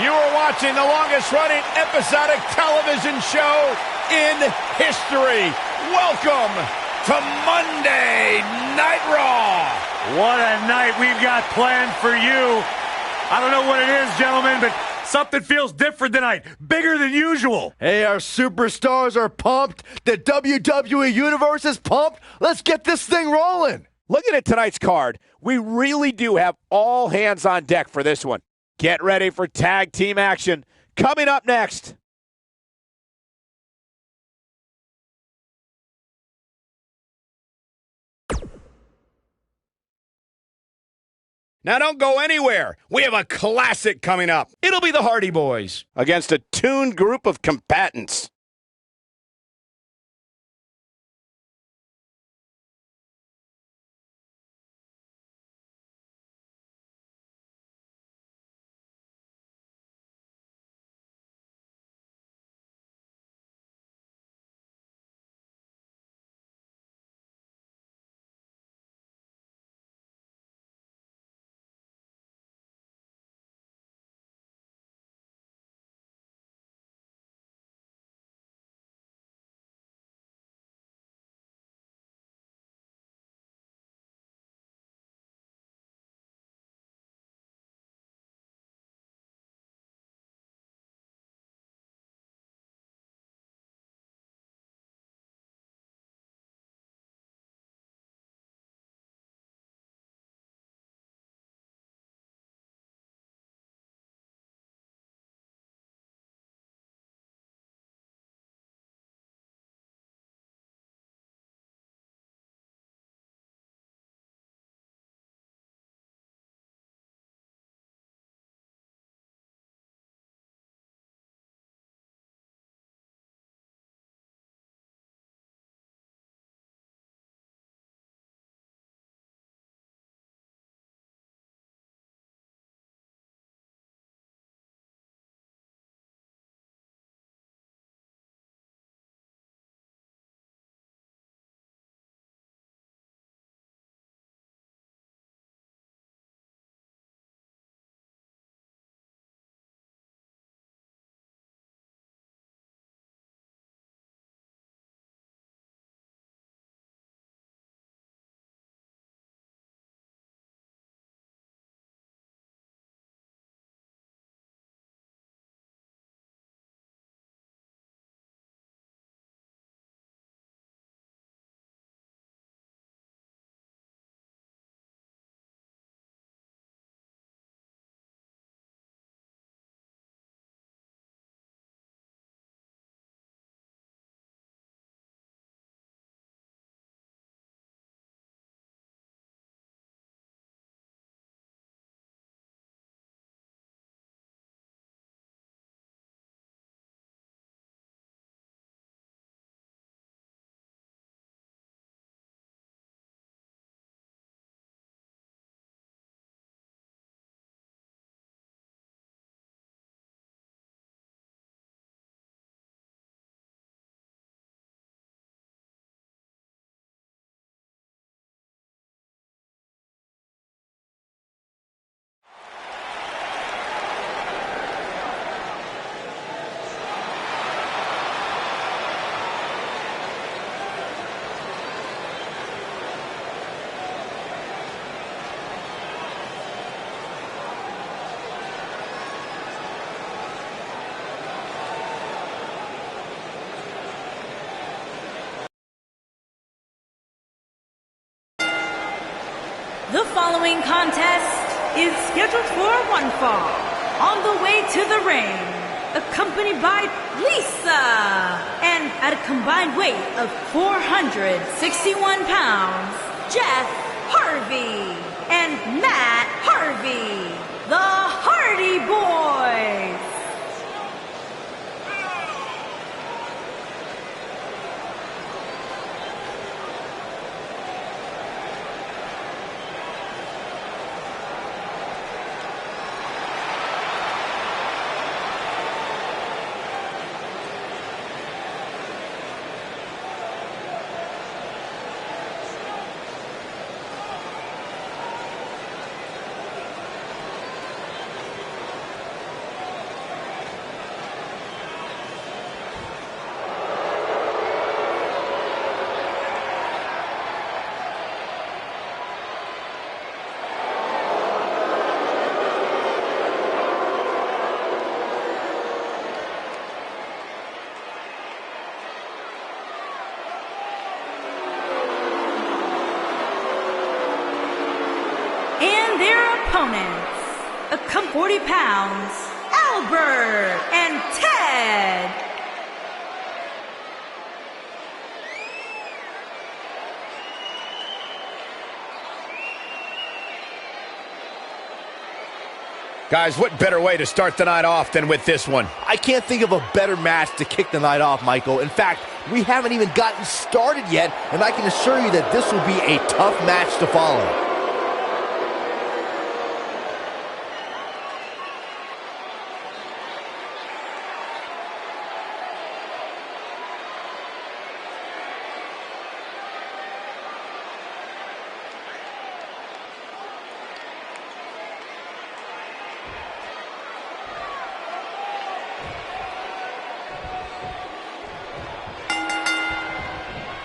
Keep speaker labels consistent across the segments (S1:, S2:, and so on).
S1: You are watching the longest-running episodic television show in history. Welcome to Monday Night Raw.
S2: What a night we've got planned for you. I don't know what it is, gentlemen, but something feels different tonight. Bigger than usual.
S3: Hey, our superstars are pumped. The WWE Universe is pumped. Let's get this thing rolling.
S1: Looking at tonight's card, we really do have all hands on deck for this one. Get ready for tag team action. Coming up next. Now don't go anywhere. We have a classic coming up. It'll be the Hardy Boys against a tuned group of combatants.
S4: The following contest is scheduled for one fall. On the way to the ring, accompanied by Lisa, and at a combined weight of 461 pounds, Jeff Harvey and Matt Harvey, the Hardy Boys. opponents, 40 pounds, Albert and Ted.
S1: Guys, what better way to start the night off than with this one?
S3: I can't think of a better match to kick the night off, Michael. In fact, we haven't even gotten started yet, and I can assure you that this will be a tough match to follow.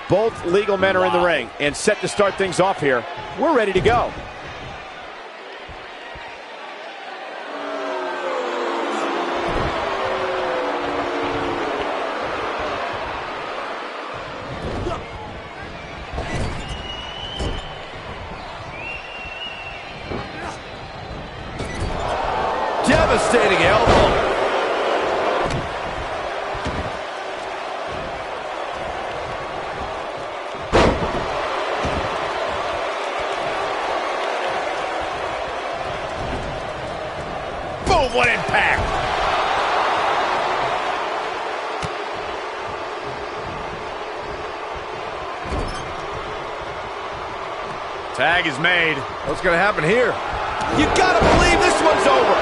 S1: Both legal men are in the ring and set to start things off here. We're ready to go.
S3: Devastating elbow.
S1: What impact! Tag is made.
S3: What's going to happen here? You got to believe this one's over.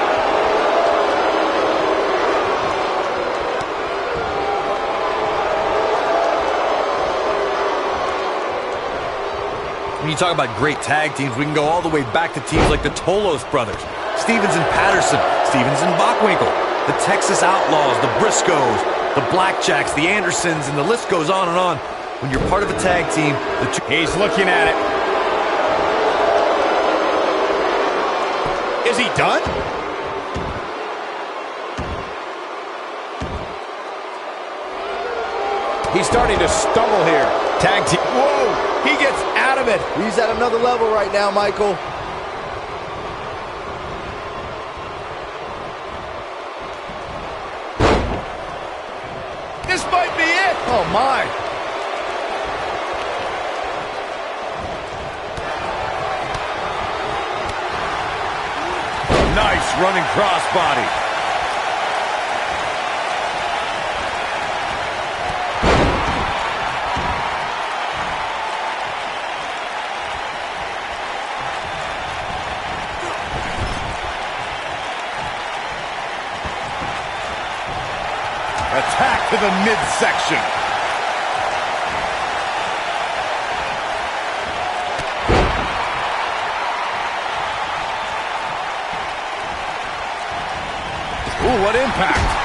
S5: When you talk about great tag teams, we can go all the way back to teams like the Tolos brothers, Stevens and Patterson, Stevens and Bockwinkel, the Texas Outlaws, the Briscoes, the Blackjacks, the Andersons, and the list goes on and on. When you're part of a tag team,
S1: he's looking at it. Is he done? He's starting to stumble here. Tag team. Whoa! He gets out of it.
S3: He's at another level right now, Michael.
S1: This might be it.
S3: Oh, my.
S1: Nice running crossbody. Attack to the midsection. Ooh, what impact.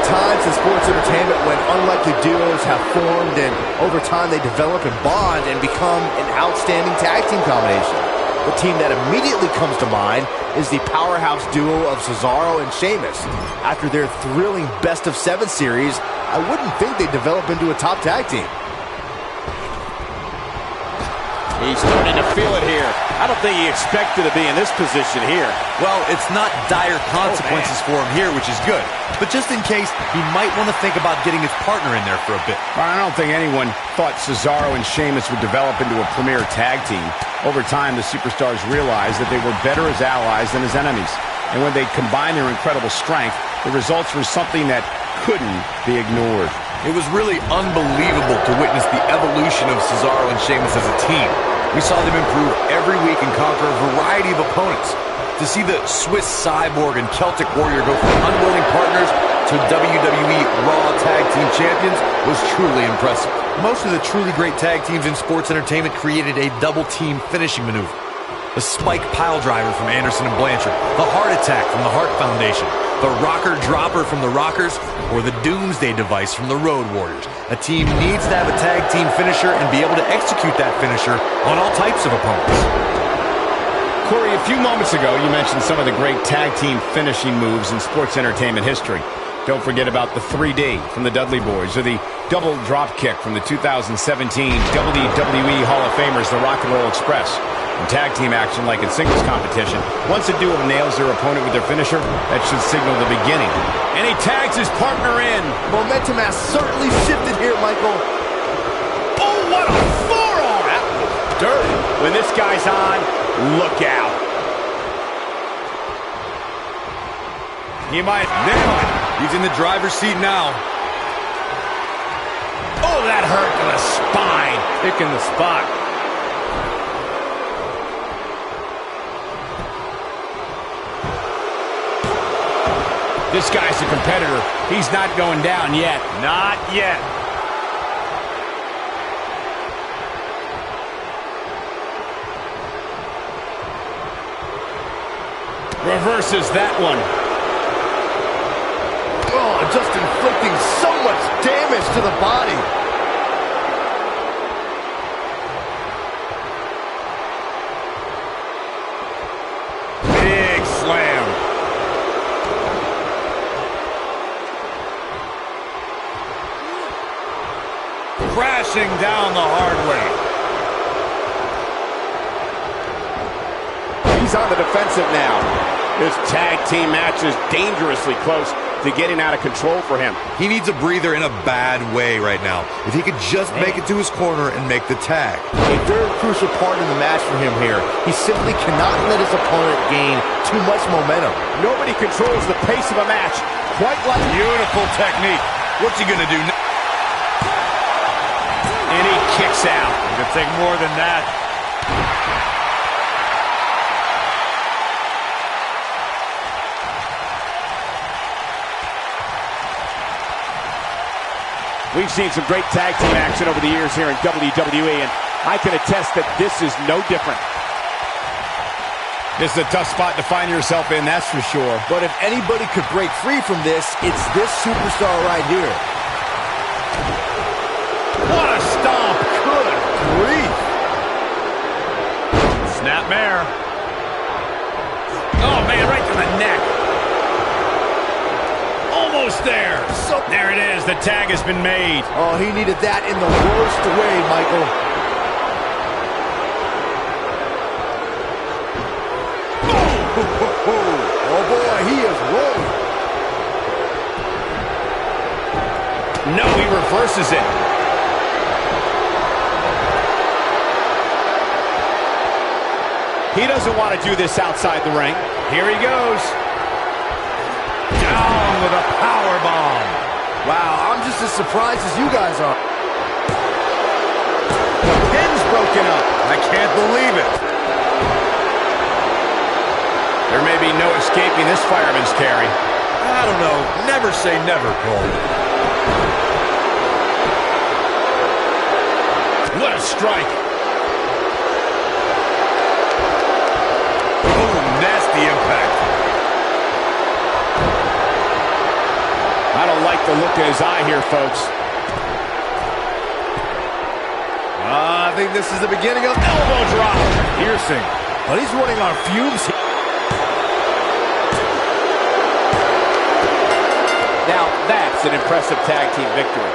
S3: Times in sports entertainment when unlikely duos have formed and over time they develop and bond and become an outstanding tag team combination. The team that immediately comes to mind is the powerhouse duo of Cesaro and Sheamus. After their thrilling Best of 7 series, I wouldn't think they'd develop into a top tag team.
S1: He's starting to feel it here. I don't think he expected to be in this position here.
S5: Well, it's not dire consequences for him here, which is good. But just in case, he might want to think about getting his partner in there for a bit.
S1: Well, I don't think anyone thought Cesaro and Sheamus would develop into a premier tag team. Over time, the superstars realized that they were better as allies than as enemies. And when they combined their incredible strength, the results were something that couldn't be ignored.
S5: It was really unbelievable to witness the evolution of Cesaro and Sheamus as a team. We saw them improve every week and conquer a variety of opponents. To see the Swiss Cyborg and Celtic Warrior go from unwilling partners to WWE Raw Tag Team Champions was truly impressive. Most of the truly great tag teams in sports entertainment created a double-team finishing maneuver. The Spike Pile Driver from Anderson and Blanchard, the Heart Attack from the Hart Foundation, the Rocker Dropper from the Rockers, or the Doomsday Device from the Road Warriors. A team needs to have a tag team finisher and be able to execute that finisher on all types of opponents.
S1: Corey, a few moments ago, you mentioned some of the great tag team finishing moves in sports entertainment history. Don't forget about the 3D from the Dudley Boyz, or the double drop kick from the 2017 WWE Hall of Famers, the Rock and Roll Express. In tag team action, like in singles competition, once a duo nails their opponent with their finisher, that should signal the beginning. And he tags his partner in.
S3: Momentum has certainly shifted here, Michael.
S1: Oh, what a forearm! That was dirty. When this guy's on, look out. He might nail it.
S5: He's in the driver's seat now.
S1: Oh, that hurt to the spine.
S2: Picking the spot.
S1: This guy's a competitor. He's not going down yet.
S2: Not yet.
S1: Reverses that one.
S3: Oh, just inflicting so much damage to the body.
S1: Big slam.
S2: Crashing down the hard way.
S1: He's on the defensive now. This tag team match is dangerously close to getting out of control for him.
S5: He needs a breather in a bad way right now. If he could just make it to his corner and make the tag.
S3: A very crucial part in the match for him here. He simply cannot let his opponent gain too much momentum.
S1: Nobody controls the pace of a match quite like...
S2: Beautiful technique.
S5: What's he gonna do now?
S1: And he kicks out.
S2: It could take more than that.
S1: We've seen some great tag team action over the years here in WWE, and I can attest that this is no different. This is a tough spot to find yourself in, that's for sure.
S3: But if anybody could break free from this, it's this superstar right here.
S1: What a stomp! Good grief!
S2: Snapmare.
S1: Oh, man, right to the neck. Almost there. There it is. The tag has been made.
S3: Oh, he needed that in the worst way, Michael. Oh, boy, he is rolling.
S1: No, he reverses it. He doesn't want to do this outside the ring. Here he goes.
S2: Down with a power bomb.
S3: Wow, I'm just as surprised as you guys are.
S1: The pin's broken up.
S2: I can't believe it.
S1: There may be no escaping this fireman's carry.
S5: I don't know. Never say never, Cole.
S1: What a strike.
S2: Oh, nasty impact.
S1: I don't like the look in his eye here, folks.
S3: I think this is the beginning of elbow drop.
S2: Piercing.
S3: But he's running on fumes.
S1: Now, that's an impressive tag team victory.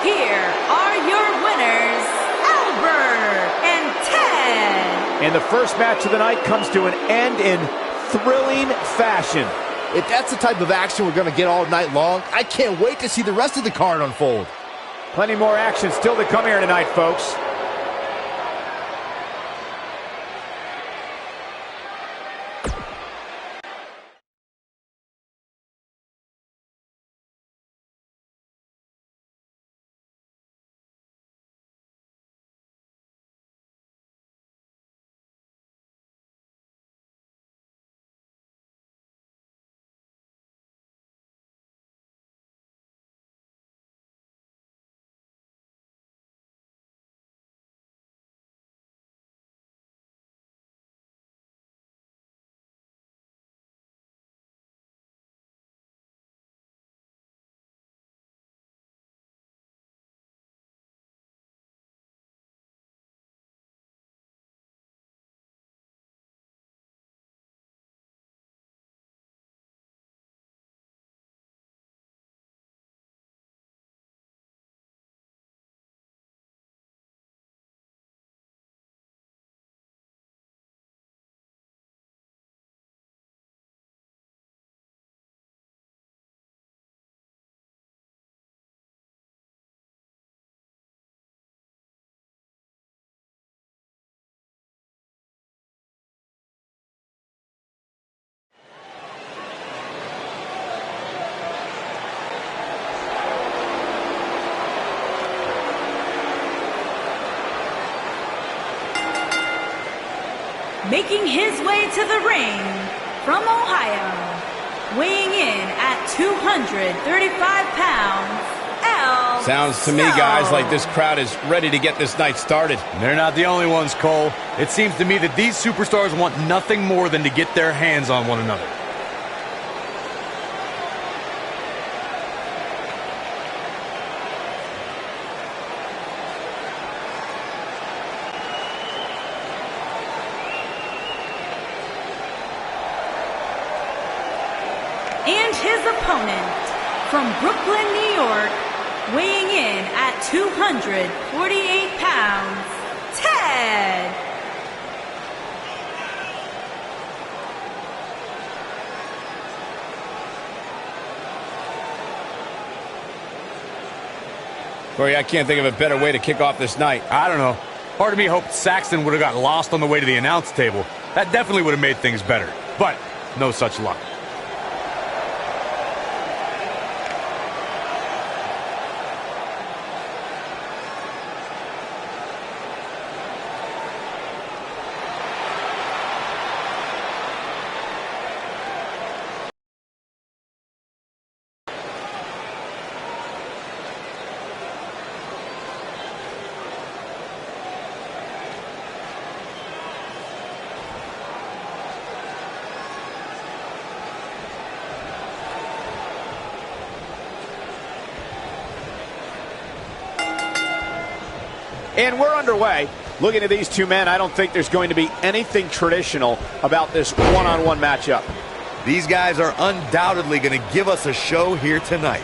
S4: Here are your winners, Albert and Ted.
S1: And the first match of the night comes to an end in thrilling fashion.
S3: If that's the type of action we're going to get all night long, I can't wait to see the rest of the card unfold.
S1: Plenty more action still to come here tonight, folks.
S4: making his way to the ring from Ohio, weighing in at 235 pounds,
S1: Sounds to me, guys, like this crowd is ready to get this night started.
S5: They're not the only ones, Cole. It seems to me that these superstars want nothing more than to get their hands on one another.
S4: And his opponent from Brooklyn, New York, weighing in at 248 pounds, Ted.
S1: Corey, I can't think of a better way to kick off this night.
S5: I don't know. Part of me hoped Saxton would have got lost on the way to the announce table. That definitely would have made things better. But no such luck.
S1: And we're underway. Looking at these two men, I don't think there's going to be anything traditional about this one-on-one matchup.
S5: These guys are undoubtedly going to give us a show here tonight.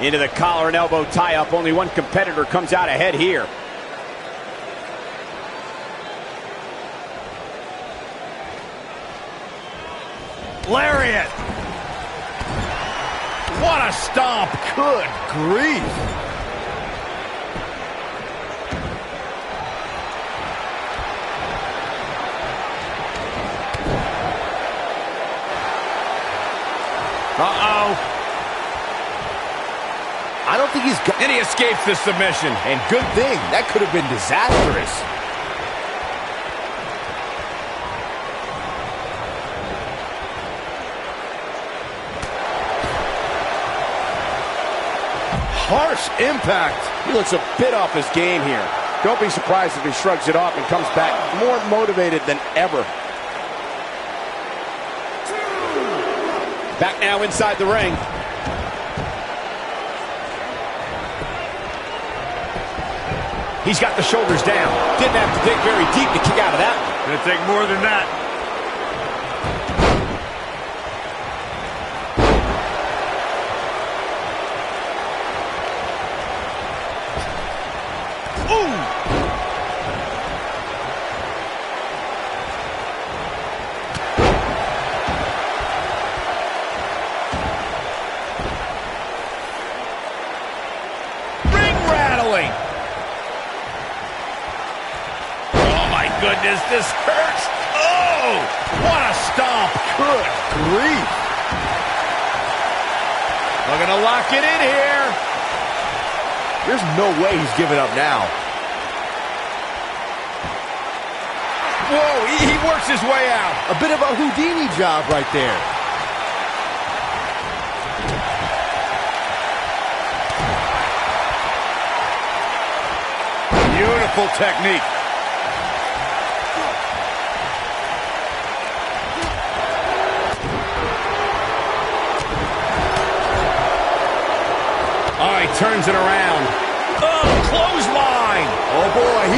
S1: Into the collar and elbow tie-up. Only one competitor comes out ahead here.
S2: Lariat!
S1: What a stomp! Good grief!
S2: Uh-oh.
S3: I don't think he's got...
S1: And he escapes the submission.
S3: And good thing. That could have been disastrous.
S1: Harsh impact. He looks a bit off his game here. Don't be surprised if he shrugs it off and comes back more motivated than ever. Back now inside the ring. He's got the shoulders down. Didn't have to dig very deep to kick out of that one.
S2: Gonna take more than that.
S1: Goodness, this hurts. Oh, what a stomp. Good grief. Looking to lock it in here.
S3: There's no way he's giving up now.
S1: Whoa, he works his way out.
S3: A bit of a Houdini job right there.
S1: Beautiful technique. Turns it around. Oh, clothesline.
S3: Oh, boy,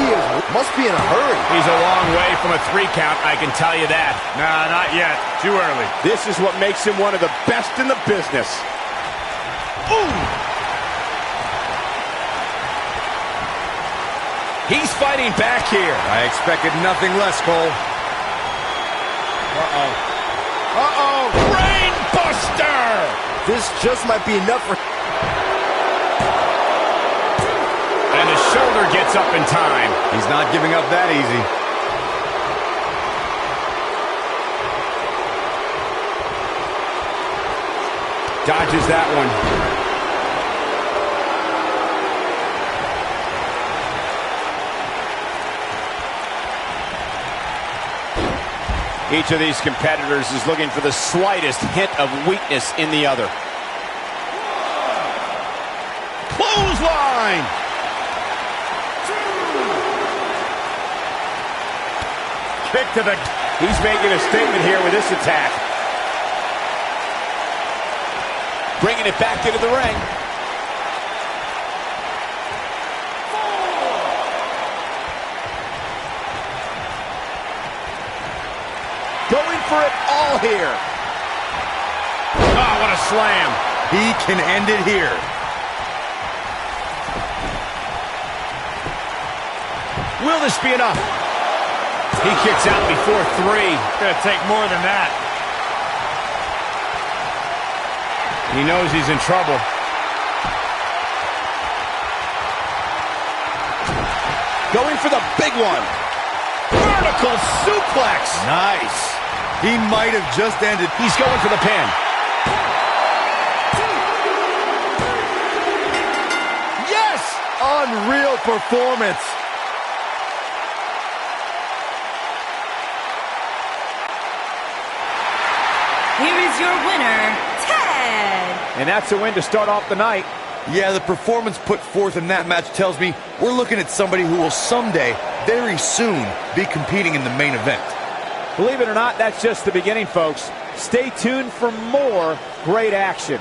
S3: must be in a hurry.
S1: He's a long way from a 3 count, I can tell you that.
S2: Nah, not yet. Too early.
S1: This is what makes him one of the best in the business. Ooh. He's fighting back here.
S5: I expected nothing less, Cole.
S3: Uh-oh.
S1: Uh-oh. Brain buster.
S3: This just might be enough for...
S1: And the shoulder gets up in time.
S5: He's not giving up that easy.
S1: Dodges that one. Each of these competitors is looking for the slightest hint of weakness in the other. Clothesline! Kick to the... He's making a statement here with this attack. Bringing it back into the ring. Going for it all here. Oh, what a slam.
S5: He can end it here.
S1: Will this be enough? He kicks out before 3.
S2: Gonna take more than that.
S1: He knows he's in trouble. Going for the big one. Vertical suplex.
S5: Nice. He might have just ended.
S1: He's going for the pin.
S3: Yes! Unreal performance.
S4: Here is your winner, Ted.
S1: And that's a win to start off the night.
S5: Yeah, the performance put forth in that match tells me we're looking at somebody who will someday, very soon, be competing in the main event.
S1: Believe it or not, that's just the beginning, folks. Stay tuned for more great action.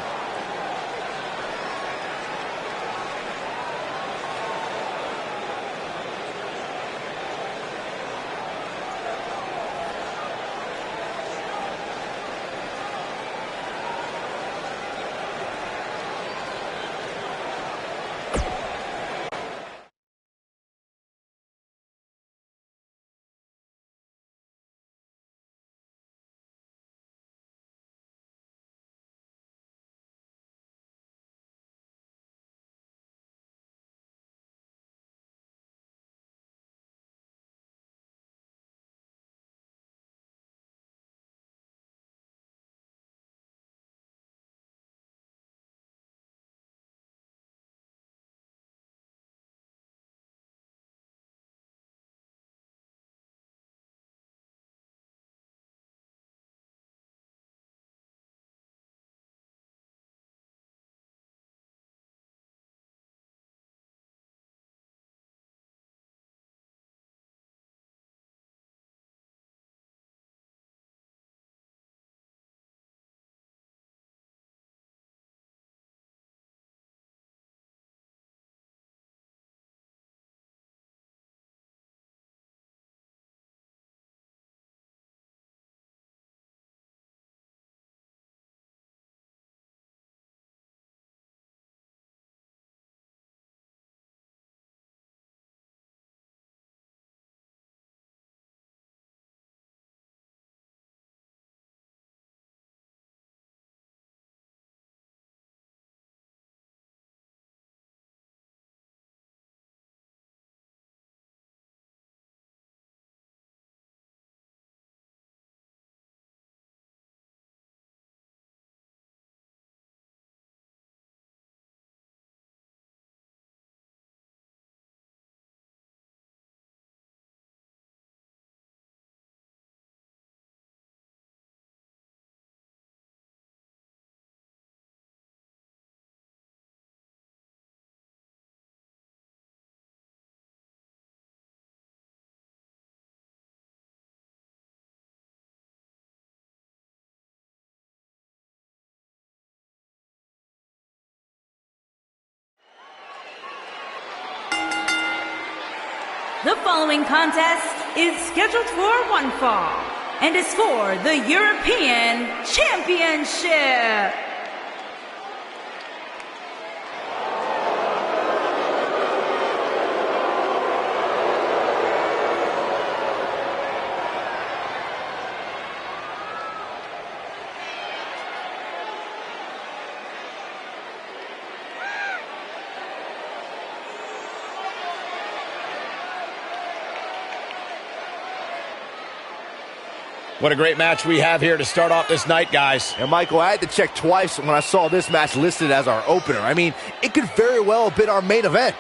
S4: The following contest is scheduled for one fall and is for the European Championship.
S1: What a great match we have here to start off this night, guys.
S3: And Michael, I had to check twice when I saw this match listed as our opener. I mean, it could very well have been our main event.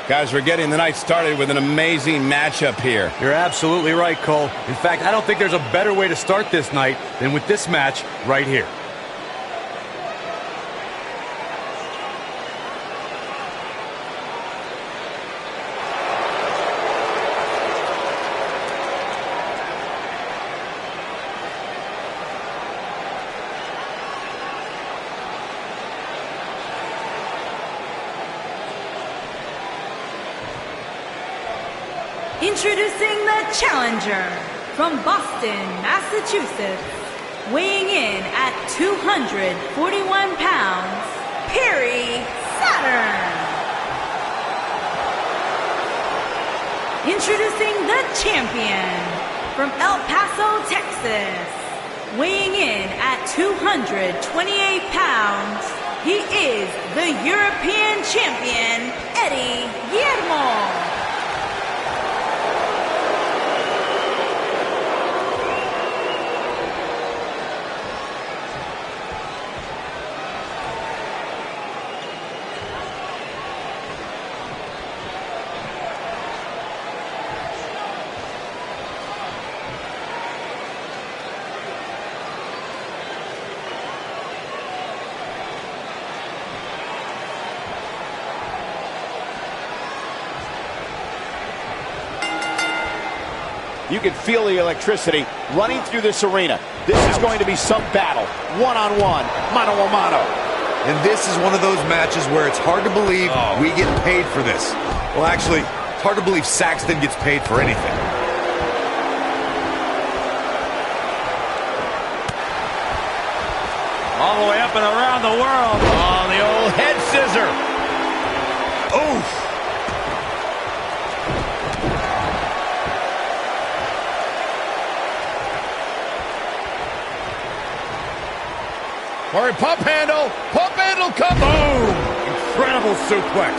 S1: Guys, we're getting the night started with an amazing matchup here.
S2: You're absolutely right, Cole. In fact, I don't think there's a better way to start this night than with this match right here.
S4: Introducing the challenger from Boston, Massachusetts, weighing in at 241 pounds, Perry Saturn. Introducing the champion from El Paso, Texas, weighing in at 228 pounds, he is the European champion, Eddie Guerrero.
S1: You can feel the electricity running through this arena. This is going to be some battle, one-on-one, mano-a-mano.
S5: And this is one of those matches where it's hard to believe we get paid for this. Well, actually, it's hard to believe Saxton gets paid for anything.
S2: All the way up and around the world.
S1: Oh, the old head scissor.
S5: Oof.
S1: Or a pump handle come. Boom.
S2: Incredible suplex.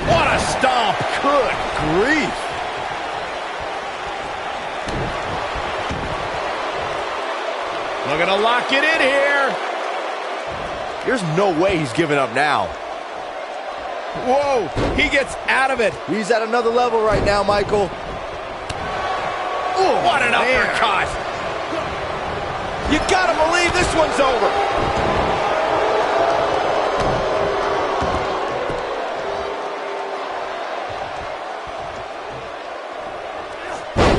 S1: What a stomp. Good grief. Looking to lock it in here.
S3: There's no way he's giving up now.
S1: Whoa, he gets out of it.
S3: He's at another level right now, Michael.
S1: Ooh, what an uppercut. You gotta believe this one's over.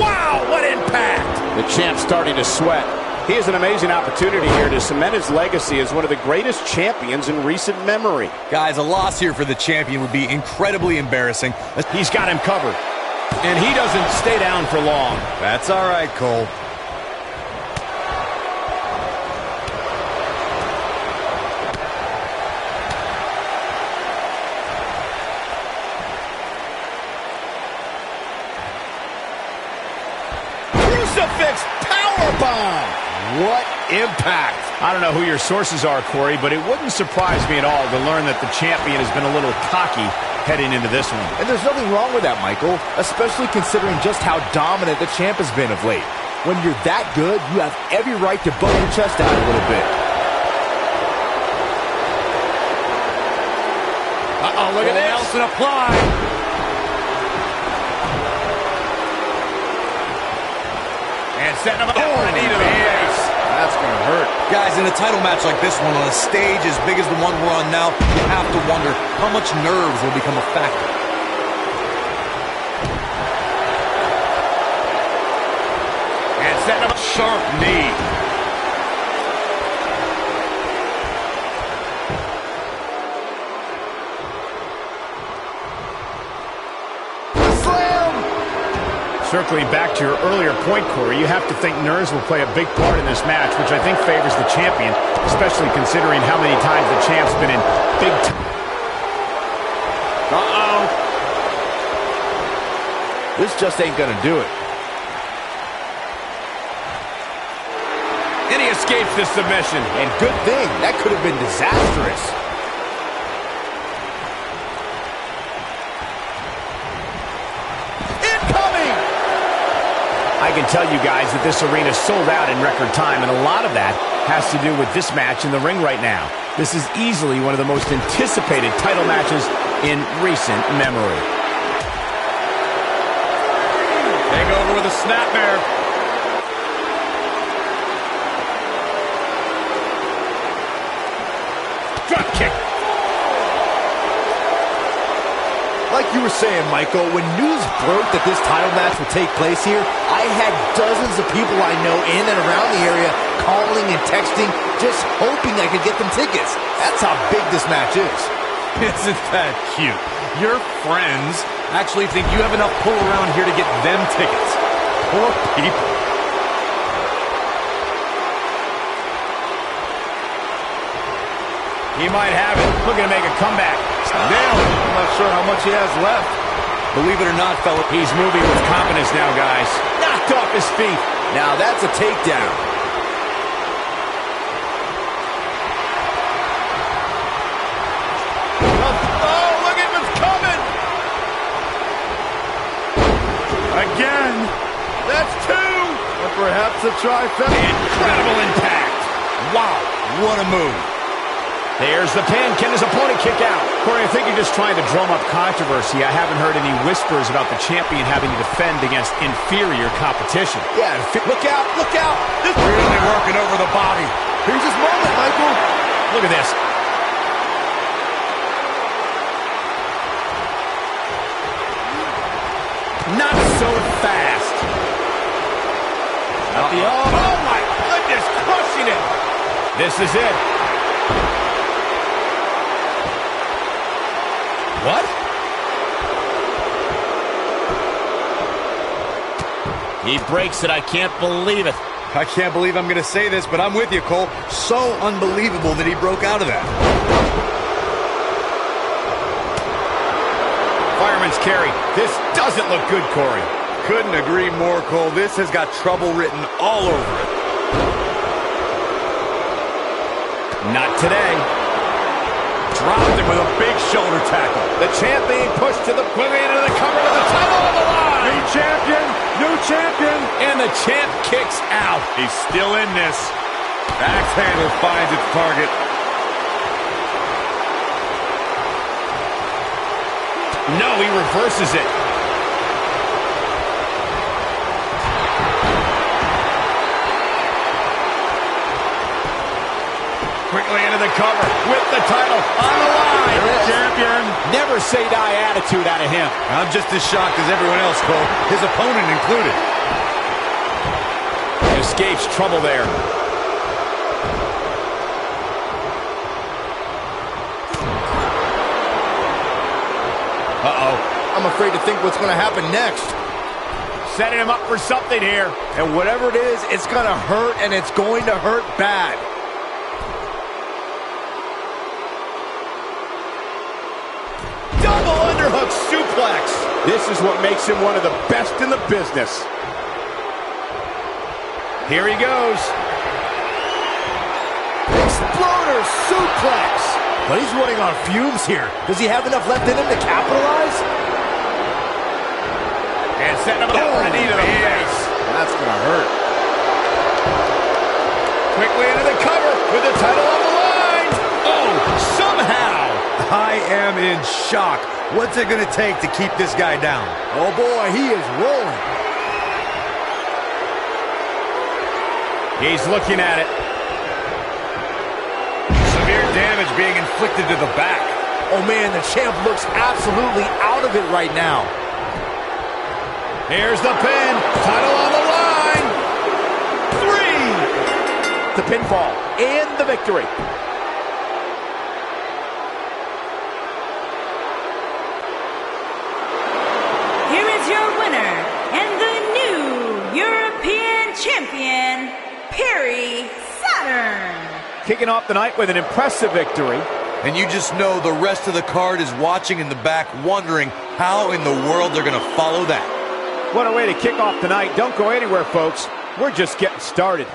S1: Wow, what impact. The champ's starting to sweat. He has an amazing opportunity here to cement his legacy as one of the greatest champions in recent memory.
S5: Guys, a loss here for the champion would be incredibly embarrassing.
S1: He's got him covered. And he doesn't stay down for long.
S5: That's all right, Cole.
S1: Crucifix powerbomb. What impact. I don't know who your sources are, Corey, but it wouldn't surprise me at all to learn that the champion has been a little cocky heading into this one.
S3: And there's nothing wrong with that, Michael, especially considering just how dominant the champ has been of late. When you're that good, you have every right to bump your chest out a little bit.
S1: Uh-oh, look at this.
S2: Nelson applied.
S1: And setting him up for a knee to the face.
S3: That's going to hurt.
S5: Guys, in a title match like this one, on a stage as big as the one we're on now, you have to wonder how much nerves will become a factor.
S1: And setting him up. Sharp knee. Circling back to your earlier point, Corey, you have to think nerves will play a big part in this match, which I think favors the champion, especially considering how many times the champ's been in big time. Uh-oh.
S3: This just ain't gonna do it.
S1: And he escapes this submission.
S3: And good thing, that could have been disastrous.
S1: I can tell you guys that this arena sold out in record time, and a lot of that has to do with this match in the ring right now. This is easily one of the most anticipated title matches in recent memory.
S2: Take over with a snapmare.
S1: Drop kick.
S3: Like you were saying, Michael, when news broke that this title match would take place here, I had dozens of people I know in and around the area calling and texting, just hoping I could get them tickets. That's how big this match is.
S5: Isn't that cute? Your friends actually think you have enough pull around here to get them tickets. Poor people.
S1: He might have it. Looking to make a comeback.
S3: Nailed it. I'm not sure how much he has left.
S5: Believe it or not, fella,
S1: he's moving with confidence now, guys. Knocked off his feet.
S3: Now that's a takedown.
S1: Oh, look at what's coming.
S2: Again.
S3: That's two. Or perhaps a trifecta.
S1: Incredible impact.
S5: wow, what a move.
S1: There's the pin. Can his opponent kick out? Corey, I think you're just trying to drum up controversy. I haven't heard any whispers about the champion having to defend against inferior competition.
S3: Yeah, look out, look out.
S5: This really working over the body.
S3: Here's his moment, Michael.
S1: Look at this. Not so fast. Not the oh my goodness, crushing it. This is it. What? He breaks it. I can't believe it.
S5: I can't believe I'm going to say this, but I'm with you, Cole. So unbelievable that he broke out of that.
S1: Fireman's carry. This doesn't look good, Corey.
S5: Couldn't agree more, Cole. This has got trouble written all over it.
S1: Not today. Dropped him with a big shoulder tackle. The champ being pushed to the moving into the cover with the title on the line.
S2: New champion, new champion.
S1: And the champ kicks out.
S2: He's still in this. Axe handle finds its target.
S1: No, he reverses it. Quickly into the cover with the title on the line.
S2: Champion.
S1: Never say die attitude out of him.
S5: I'm just as shocked as everyone else, Cole. His opponent included.
S1: Escapes trouble there. Uh-oh.
S3: I'm afraid to think what's going to happen next.
S1: Setting him up for something here.
S3: And whatever it is, it's going to hurt, and it's going to hurt bad.
S1: Double underhook suplex. This is what makes him one of the best in the business. Here he goes.
S3: Exploder suplex. But he's running on fumes here. Does he have enough left in him to capitalize?
S1: And setting him up for a knee to the face.
S3: That's going to hurt.
S1: Quickly into the cover with the title on the line. Oh, somehow.
S5: I am in shock. What's it going to take to keep this guy down?
S3: Oh, boy, he is rolling.
S1: He's looking at it.
S5: Severe damage being inflicted to the back.
S3: Oh man, the champ looks absolutely out of it right now.
S1: Here's the pin. Title on the line. 3.
S3: The pinfall and the victory.
S4: Here is your winner and the new European champion, Perry Saturn.
S1: Kicking off the night with an impressive victory.
S5: And you just know the rest of the card is watching in the back, wondering how in the world they're going to follow that.
S1: What a way to kick off the night. Don't go anywhere, folks. We're just getting started.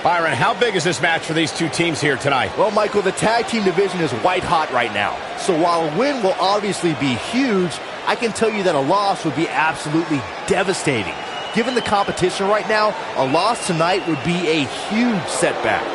S1: Byron, how big is this match for these two teams here tonight?
S3: Well, Michael, the tag team division is white hot right now. So while a win will obviously be huge, I can tell you that a loss would be absolutely devastating. Given the competition right now, a loss tonight would be a huge setback.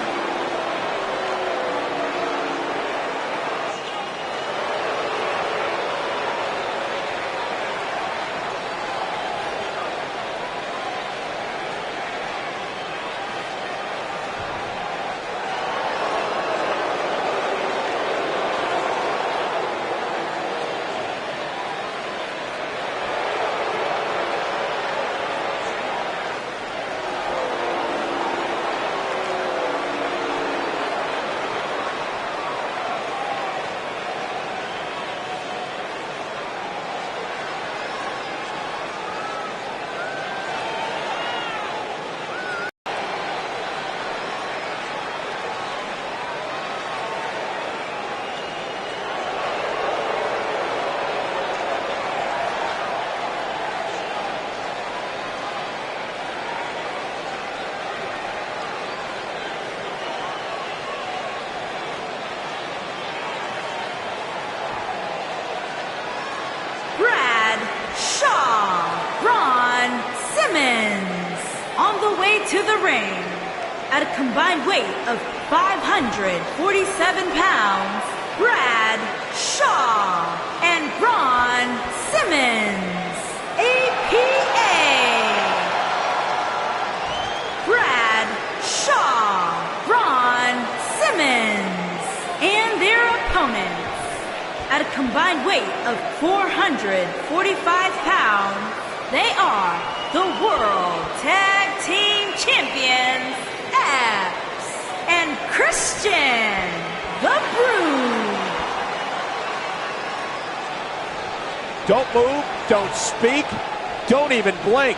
S4: the ring, at a combined weight of 547 pounds, Bradshaw and Braun Simmons, APA. Bradshaw, Braun Simmons, and their opponents, at a combined weight of 445 pounds, they are the World Tag Team Champions, Epps and Christian, the Brood.
S3: Don't move, don't speak, don't even blink.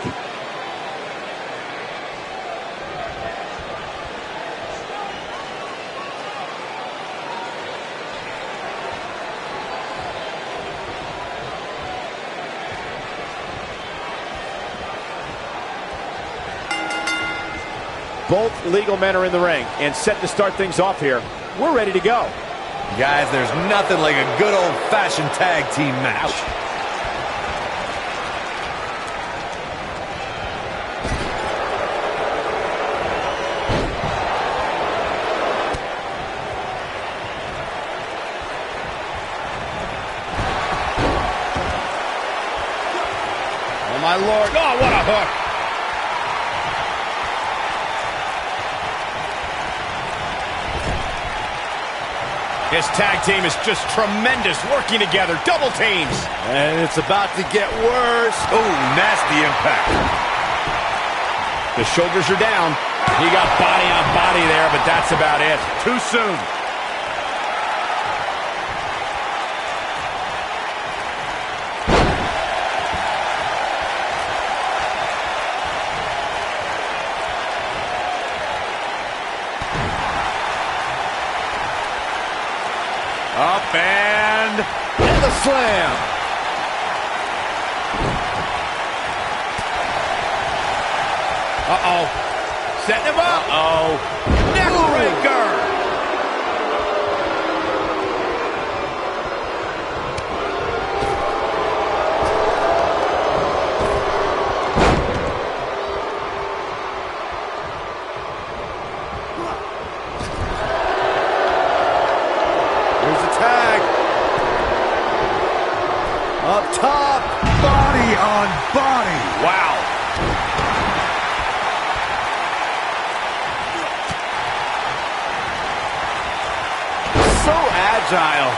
S3: Both legal men are in the ring and set to start things off here. We're ready to go.
S5: Guys, there's nothing like a good old-fashioned tag team match.
S1: Oh, my Lord. Oh, what a hook. This tag team is just tremendous, working together, double teams.
S3: And it's about to get worse.
S5: Oh, nasty impact.
S1: The shoulders are down. He got body on body there, but that's about it. Too soon.
S2: Up and
S3: the slam.
S1: Uh-oh. Setting him up.
S2: uh-oh.
S1: Neckbreaker.
S3: Up top.
S2: Body on body.
S1: Wow. So agile.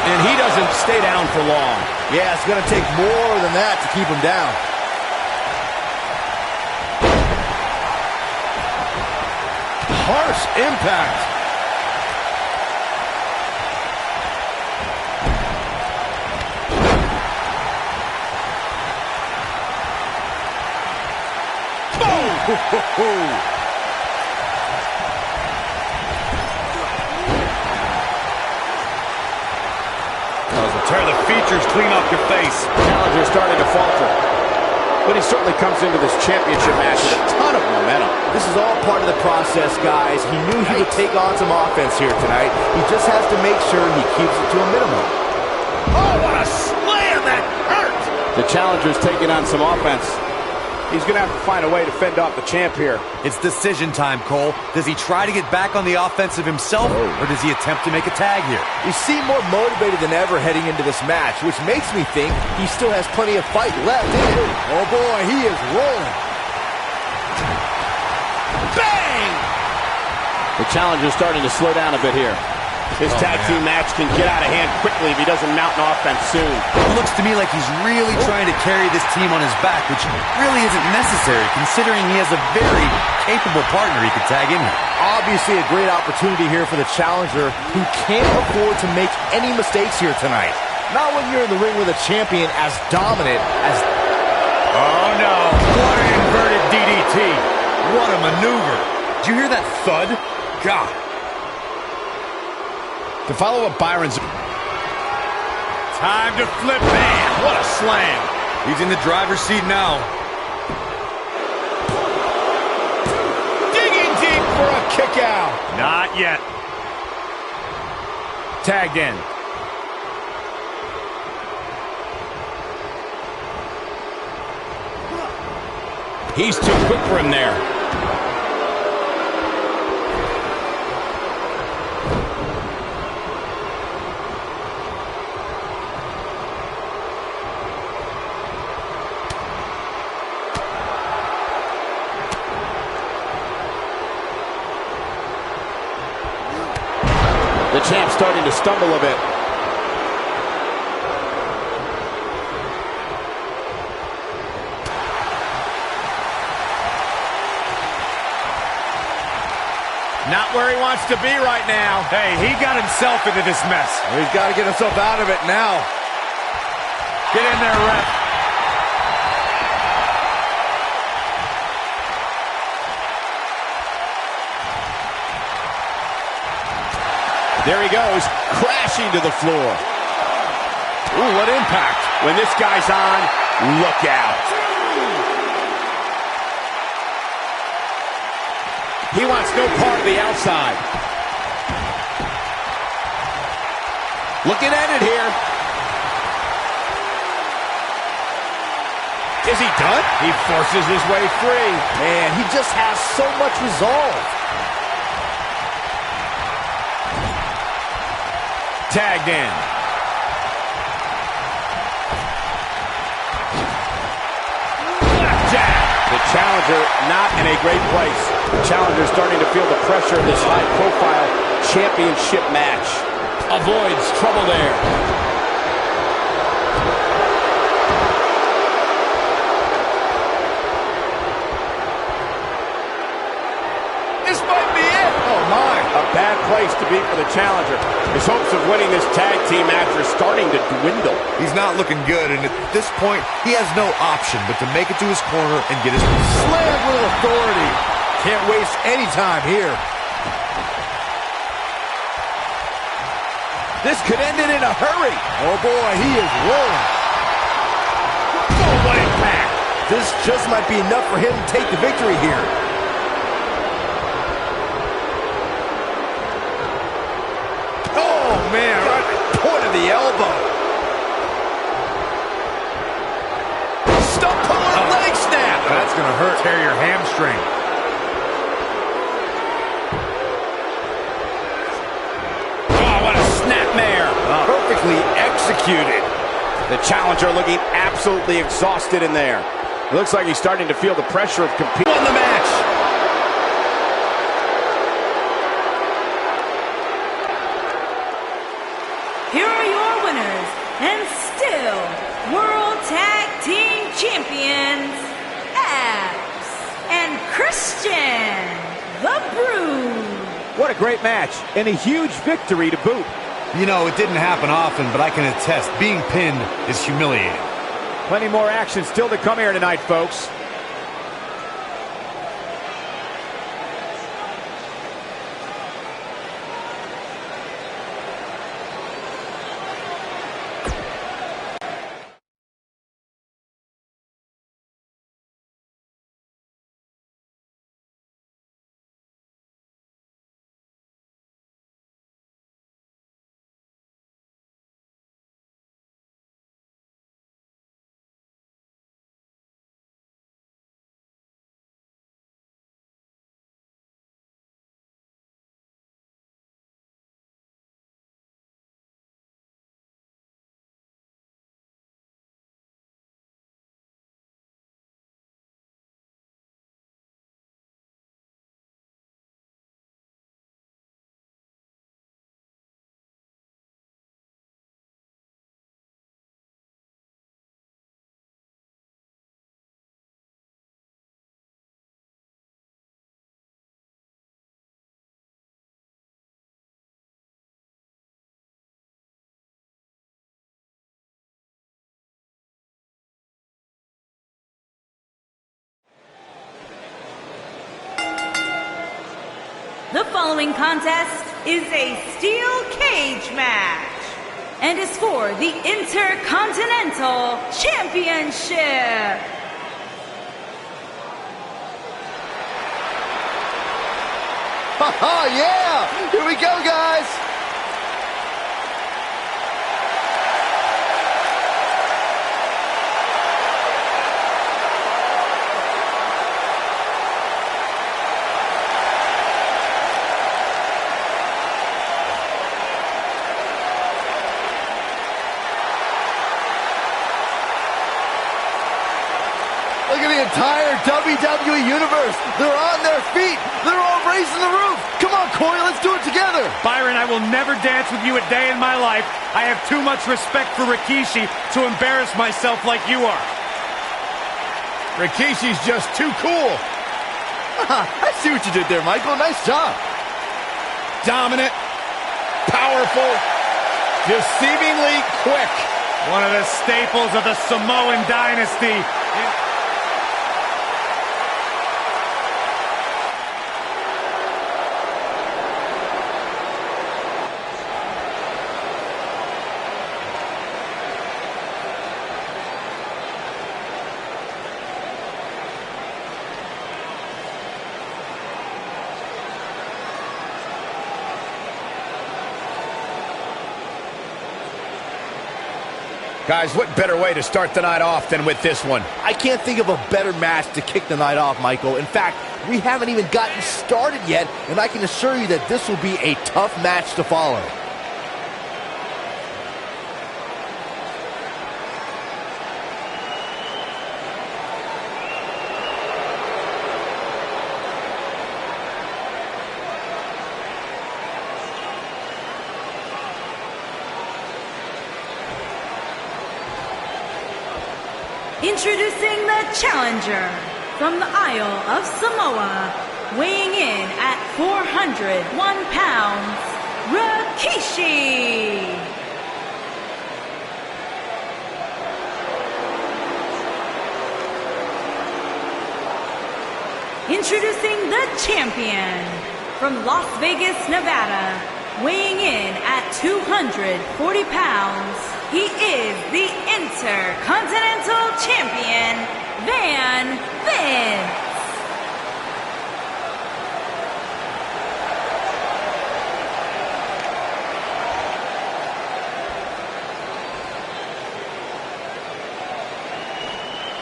S1: And he doesn't stay down for long.
S3: Yeah, it's going to take more than that to keep him down.
S1: Harsh impact.
S2: Tear the features clean off your face.
S1: Challenger starting to falter. But he certainly comes into this championship match with a ton of momentum.
S3: This is all part of the process, guys. He knew he would take on some offense here tonight. He just has to make sure he keeps it to a minimum.
S1: Oh, what a slam! That hurt! The Challenger's taking on some offense. He's going to have to find a way to fend off the champ here.
S5: It's decision time, Cole. Does he try to get back on the offensive himself, or does he attempt to make a tag here?
S3: He seemed more motivated than ever heading into this match, which makes me think he still has plenty of fight left in him. Oh boy, he is rolling.
S1: Bang! The Challenger's starting to slow down a bit here. His tag team match can get out of hand quickly if he doesn't mount an offense soon.
S5: It looks to me like he's really trying to carry this team on his back, which really isn't necessary, considering he has a very capable partner he could tag in here.
S3: Obviously a great opportunity here for the Challenger, who can't afford to make any mistakes here tonight. Not when you're in the ring with a champion as dominant as...
S2: Oh, no. What an inverted DDT. What a maneuver.
S5: Did you hear that thud? God.
S1: To follow up Byron's...
S2: Time to flip. Man, what a slam.
S5: He's in the driver's seat now.
S1: Digging deep for a kick out.
S2: Not yet.
S1: Tagged in. He's too quick for him there. champ starting to stumble a bit. Not where he wants to be right now.
S2: Hey, he got himself into this mess.
S3: He's got to get himself out of it now.
S2: Get in there, ref.
S1: There he goes, crashing to the floor. Ooh, what impact. When this guy's on, look out. He wants no part of the outside. Looking at it here. Is he done? He forces his way free.
S3: Man, he just has so much resolve.
S1: Tagged in. Left jab. The challenger not in a great place. The challenger starting to feel the pressure of this high-profile championship match. Avoids trouble there. This might be it. Oh, my. A bad place to be for the challenger. His hopes of winning this tag team match are starting to dwindle.
S5: He's not looking good, and at this point, he has no option but to make it to his corner and get his
S3: Slammed with authority. Can't waste any time here.
S1: This could end it in a hurry.
S3: Oh boy, he is rolling.
S1: Oh, what impact.
S3: This just might be enough for him to take the victory here.
S1: Oh, man, right at the point of the elbow. Stump puller leg snap.
S3: That's going to hurt.
S2: Tear your hamstring.
S1: Snapmare. Perfectly executed. The challenger looking absolutely exhausted in there. It looks like he's starting to feel the pressure of competing. Won the match.
S4: Here are your winners, and still World Tag Team Champions, Abs and Christian, the Brood.
S1: What a great match, and a huge victory to boot.
S5: You know, it didn't happen often, but I can attest, being pinned is humiliating.
S1: Plenty more action still to come here tonight, folks.
S4: The following contest is a steel cage match and is for the Intercontinental Championship.
S3: Oh yeah! Here we go, guys! Look at the entire WWE Universe. They're on their feet. They're all raising the roof. Come on, Corey, let's do it together.
S2: Byron, I will never dance with you a day in my life. I have too much respect for Rikishi to embarrass myself like you are.
S1: Rikishi's just too cool.
S3: I see what you did there, Michael. Nice job.
S1: Dominant, powerful, deceivingly quick.
S2: One of the staples of the Samoan dynasty.
S1: Guys, what better way to start the night off than with this one?
S3: I can't think of a better match to kick the night off, Michael. In fact, we haven't even gotten started yet, and I can assure you that this will be a tough match to follow.
S4: Introducing the challenger from the Isle of Samoa, weighing in at 401 pounds, Rikishi. Introducing the champion from Las Vegas, Nevada, weighing in at 240 pounds, he is the Intercontinental Champion, Venis.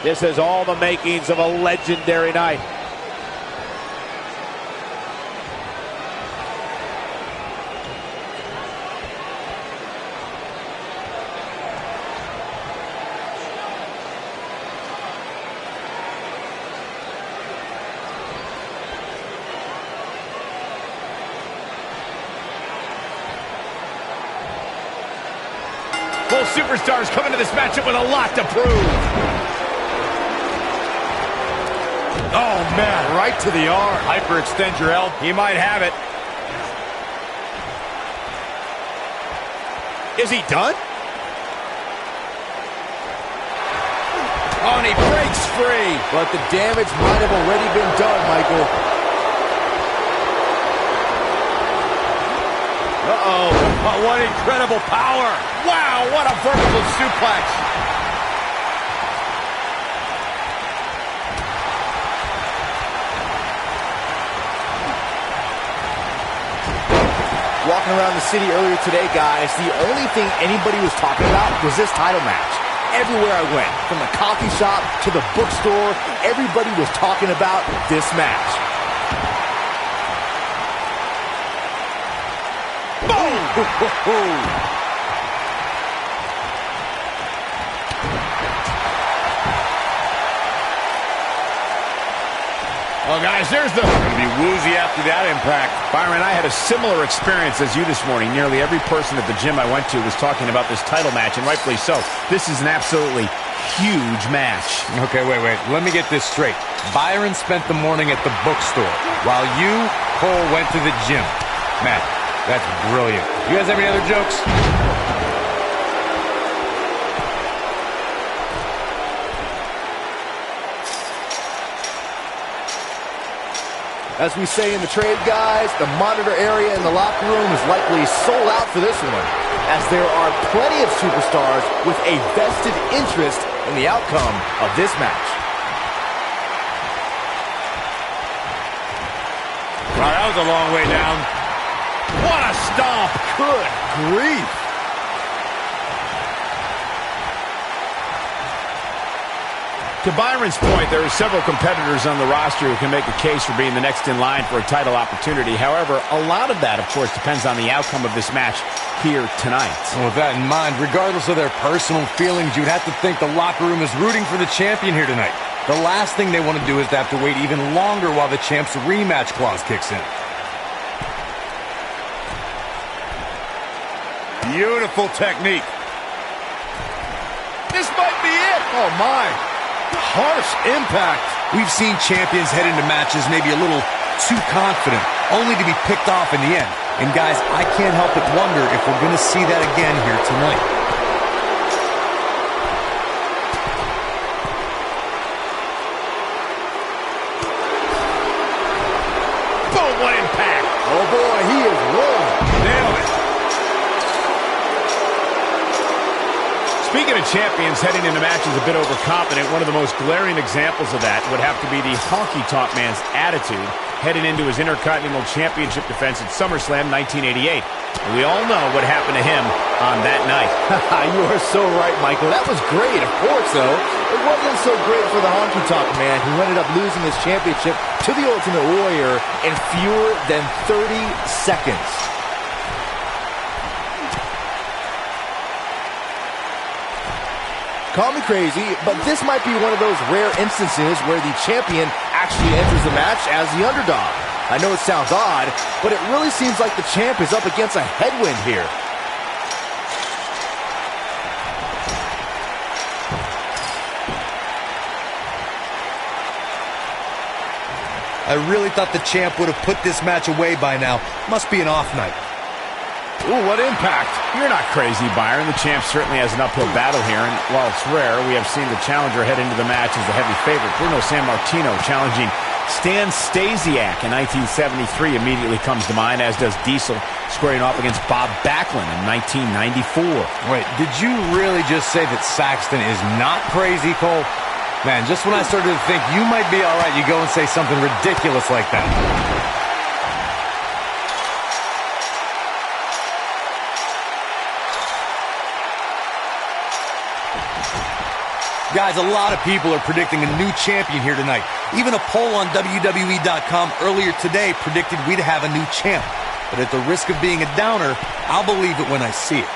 S3: This has all the makings of a legendary night.
S1: Both superstars coming to this matchup with a lot to prove.
S2: Oh, man.
S1: Right to the arm.
S2: Hyperextend your elbow.
S1: He might have it. Is he done? Oh, and he breaks free.
S3: But the damage might have already been done, Michael.
S2: Uh-oh. Oh, what incredible power.
S1: Wow, what a vertical suplex.
S3: Walking around the city earlier today, guys, the only thing anybody was talking about was this title match. Everywhere I went, from the coffee shop to the bookstore, everybody was talking about this match. Boom!
S1: Well, guys, there's the...
S2: Gonna be woozy after that impact.
S1: Byron, I had a similar experience as you this morning. Nearly every person at the gym I went to was talking about this title match, and rightfully so. This is an absolutely huge match.
S5: Okay, wait. Let me get this straight. Byron spent the morning at the bookstore, while you, Cole, went to the gym. Man, that's brilliant. You guys have any other jokes?
S3: As we say in the trade, guys, the monitor area in the locker room is likely sold out for this one, as there are plenty of superstars with a vested interest in the outcome of this match.
S2: Wow, that was a long way down.
S1: What a stomp! Good grief! To Byron's point, there are several competitors on the roster who can make a case for being the next in line for a title opportunity. However, a lot of that, of course, depends on the outcome of this match here tonight.
S5: Well, with that in mind, regardless of their personal feelings, you'd have to think the locker room is rooting for the champion here tonight. The last thing they want to do is to have to wait even longer while the champ's rematch clause kicks in.
S2: Beautiful technique.
S3: This might be it. Oh, my. Harsh impact.
S5: We've seen champions head into matches maybe a little too confident, only to be picked off in the end. And guys, I can't help but wonder if we're going to see that again here tonight.
S1: Boom, what impact.
S3: Oh, boy, he is rolling.
S1: Nailed it. Speaking of champions heading into matches a bit overconfident, one of the most glaring examples of that would have to be the honky-tonk man's attitude heading into his Intercontinental Championship defense at SummerSlam 1988. And we all know what happened to him on that night.
S3: You are so right, Michael. That was great. Of course, though, it wasn't so great for the honky-tonk man, who ended up losing his championship to the Ultimate Warrior in fewer than 30 seconds. Call me crazy, but this might be one of those rare instances where the champion actually enters the match as the underdog. I know it sounds odd, but it really seems like the champ is up against a headwind here.
S5: I really thought the champ would have put this match away by now. Must be an off night.
S1: Ooh, what impact. You're not crazy, Byron. The champ certainly has an uphill battle here, and while it's rare, we have seen the challenger head into the match as the heavy favorite. Bruno Sammartino challenging Stan Stasiak in 1973 immediately comes to mind, as does Diesel squaring off against Bob Backlund in 1994.
S5: Wait, did you really just say that Saxton is not crazy, Cole? Man, just when I started to think you might be all right, you go and say something ridiculous like that. Guys, a lot of people are predicting a new champion here tonight. Even a poll on WWE.com earlier today predicted we'd have a new champ. But at the risk of being a downer, I'll believe it when I see it.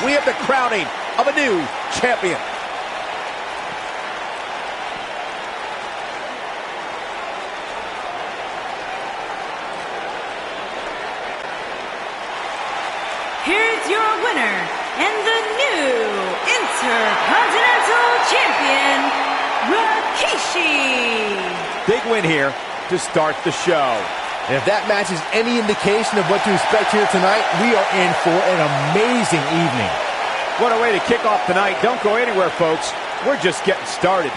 S3: We have the crowning of a new champion.
S4: Here's your winner and the new Intercontinental Champion, Rikishi.
S3: Big win here to start the show. And if that match is any indication of what to expect here tonight, we are in for an amazing evening.
S1: What a way to kick off tonight. Don't go anywhere, folks. We're just getting started.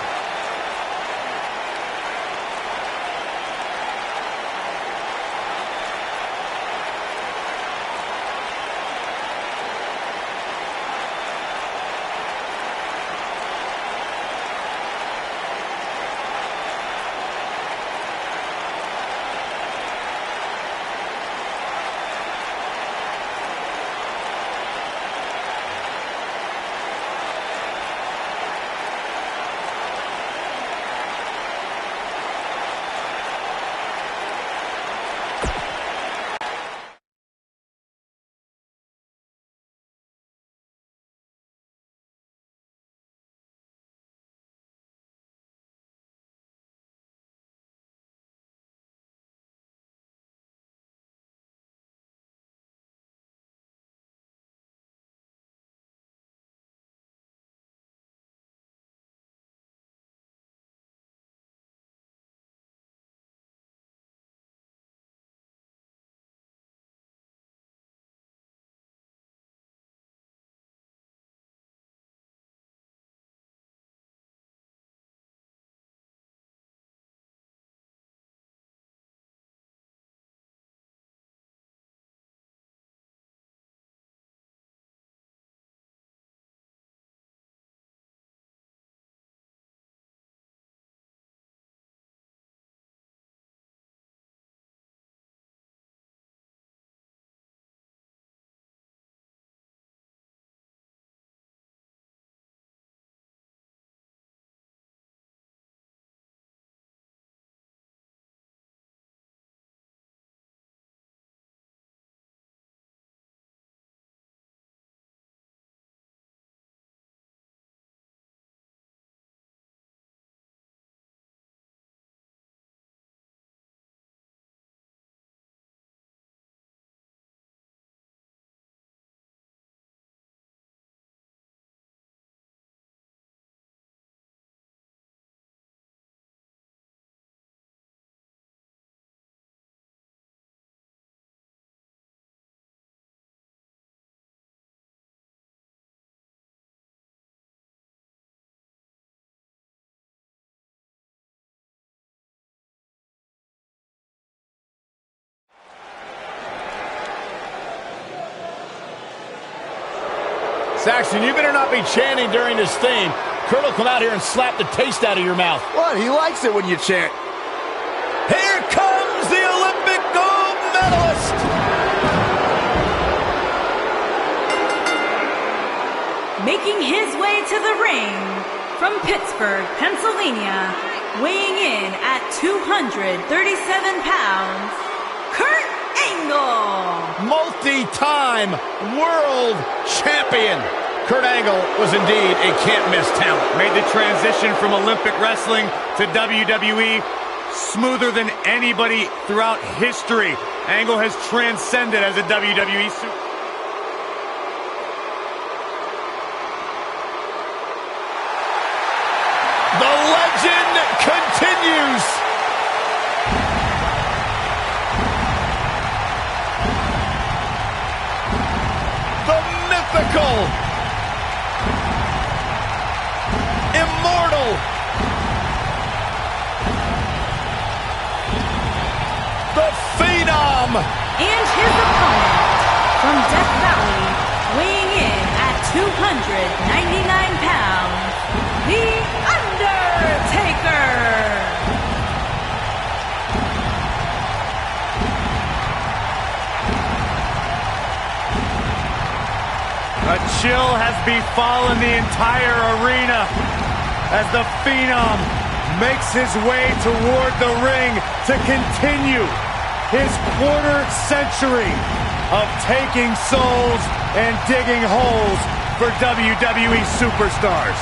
S1: Saxton, you better not be chanting during this theme. Kurt will come out here and slap the taste out of your mouth.
S3: What? He likes it when you chant.
S1: Here comes the Olympic gold medalist.
S4: Making his way to the ring from Pittsburgh, Pennsylvania, weighing in at 237 pounds, Kurt Angle.
S1: Multi-time world champion. Kurt Angle was indeed a can't-miss talent.
S2: Made the transition from Olympic wrestling to WWE smoother than anybody throughout history. Angle has transcended as a WWE superstar.
S1: The legend continues. The mythical, immortal, the Phenom.
S4: And his opponent from Death Valley, weighing in at 299 pounds, the Undertaker.
S2: A chill has befallen the entire arena as the Phenom makes his way toward the ring to continue his quarter century of taking souls and digging holes for WWE superstars.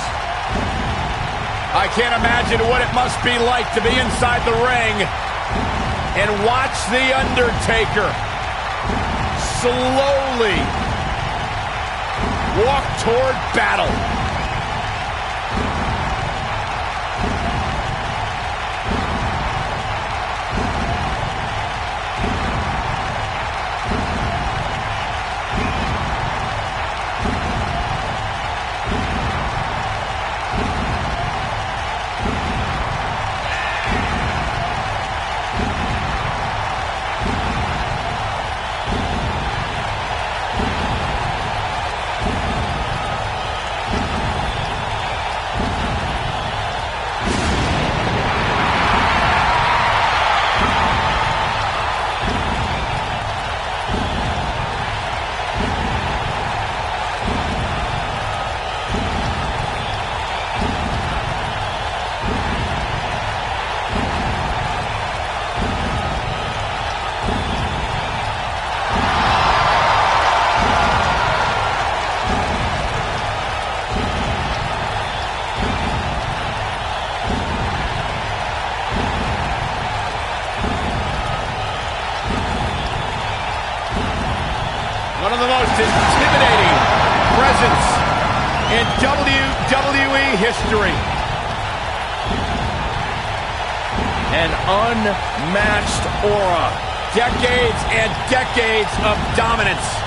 S1: I can't imagine what it must be like to be inside the ring and watch The Undertaker slowly walk toward battle. One of the most intimidating presence in WWE history. An unmatched aura. Decades and decades of dominance.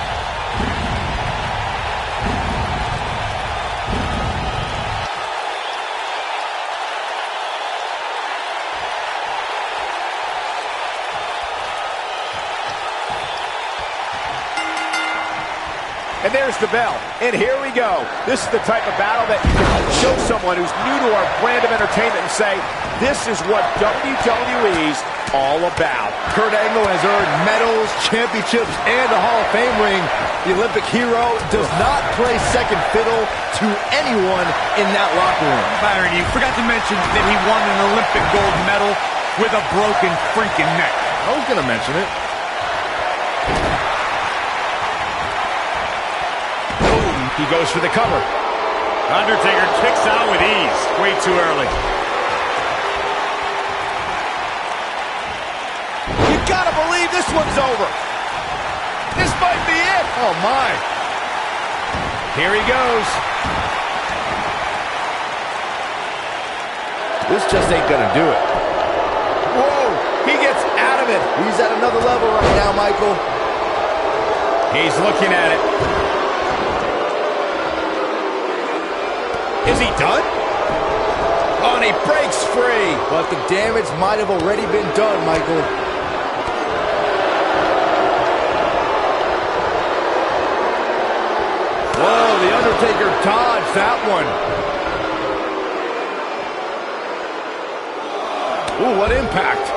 S1: And there's the bell. And here we go. This is the type of battle that you can show someone who's new to our brand of entertainment and say, this is what WWE's all about.
S3: Kurt Angle has earned medals, championships, and a Hall of Fame ring. The Olympic hero does not play second fiddle to anyone in that locker room.
S2: Byron, you forgot to mention that he won an Olympic gold medal with a broken freaking neck.
S3: I was going to mention it.
S1: He goes for the cover.
S2: Undertaker kicks out with ease. Way too early.
S1: You gotta believe this one's over. This might be it.
S3: Oh, my.
S1: Here he goes.
S3: This just ain't going to do it.
S1: Whoa, he gets out of it.
S3: He's at another level right now, Michael.
S1: He's looking at it. Is he done? Oh, and he breaks free.
S3: But the damage might have already been done, Michael. Whoa, the Undertaker Undertaker dodged that one. Ooh, what impact.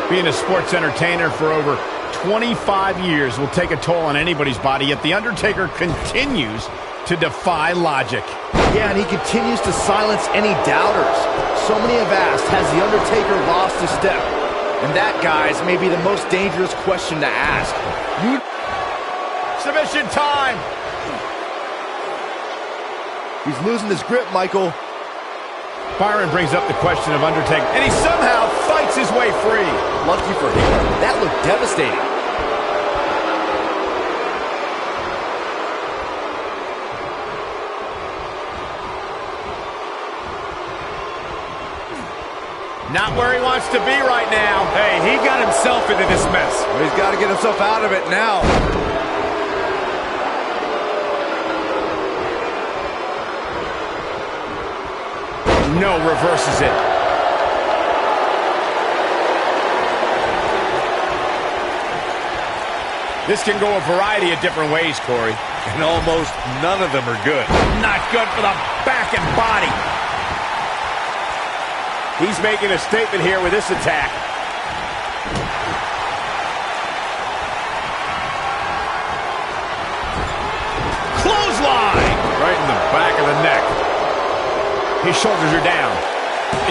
S1: Being a sports entertainer for over 25 years will take a toll on anybody's body, yet The Undertaker continues to defy logic.
S3: Yeah, and he continues to silence any doubters. So many have asked, has The Undertaker lost a step? And that, guys, may be the most dangerous question to ask.
S1: Submission time!
S3: He's losing his grip, Michael.
S1: Byron brings up the question of Undertaker, and he somehow fights his way free.
S3: Lucky for him, that looked devastating.
S1: Not where he wants to be right now.
S2: Hey, he got himself into this mess.
S3: Well, he's got to get himself out of it now.
S1: No, reverses it. This can go a variety of different ways, Corey.
S2: And almost none of them are good.
S1: Not good for the back and body. He's making a statement here with this attack. Clothesline!
S2: Right in the back of the neck.
S1: His shoulders are down.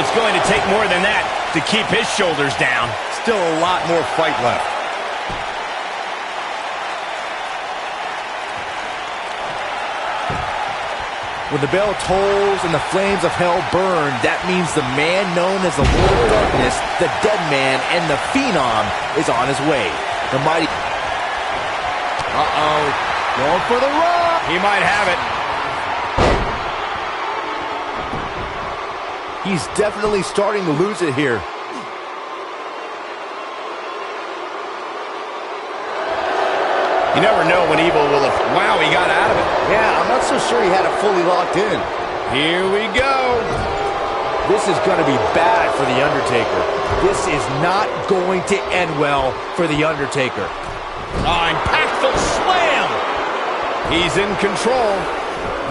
S1: It's going to take more than that to keep his shoulders down.
S2: Still a lot more fight left.
S3: When the bell tolls and the flames of hell burn, that means the man known as the Lord of Darkness, the Dead Man, and the Phenom is on his way. The mighty... Uh-oh. Going for the run.
S1: He might have it.
S3: He's definitely starting to lose it here.
S1: You never know when evil will have... Wow, he got out of it.
S3: Yeah, I'm not so sure he had it fully locked in.
S1: Here we go.
S3: This is going to be bad for The Undertaker. This is not going to end well for The Undertaker.
S1: Oh, impactful slam. He's in control.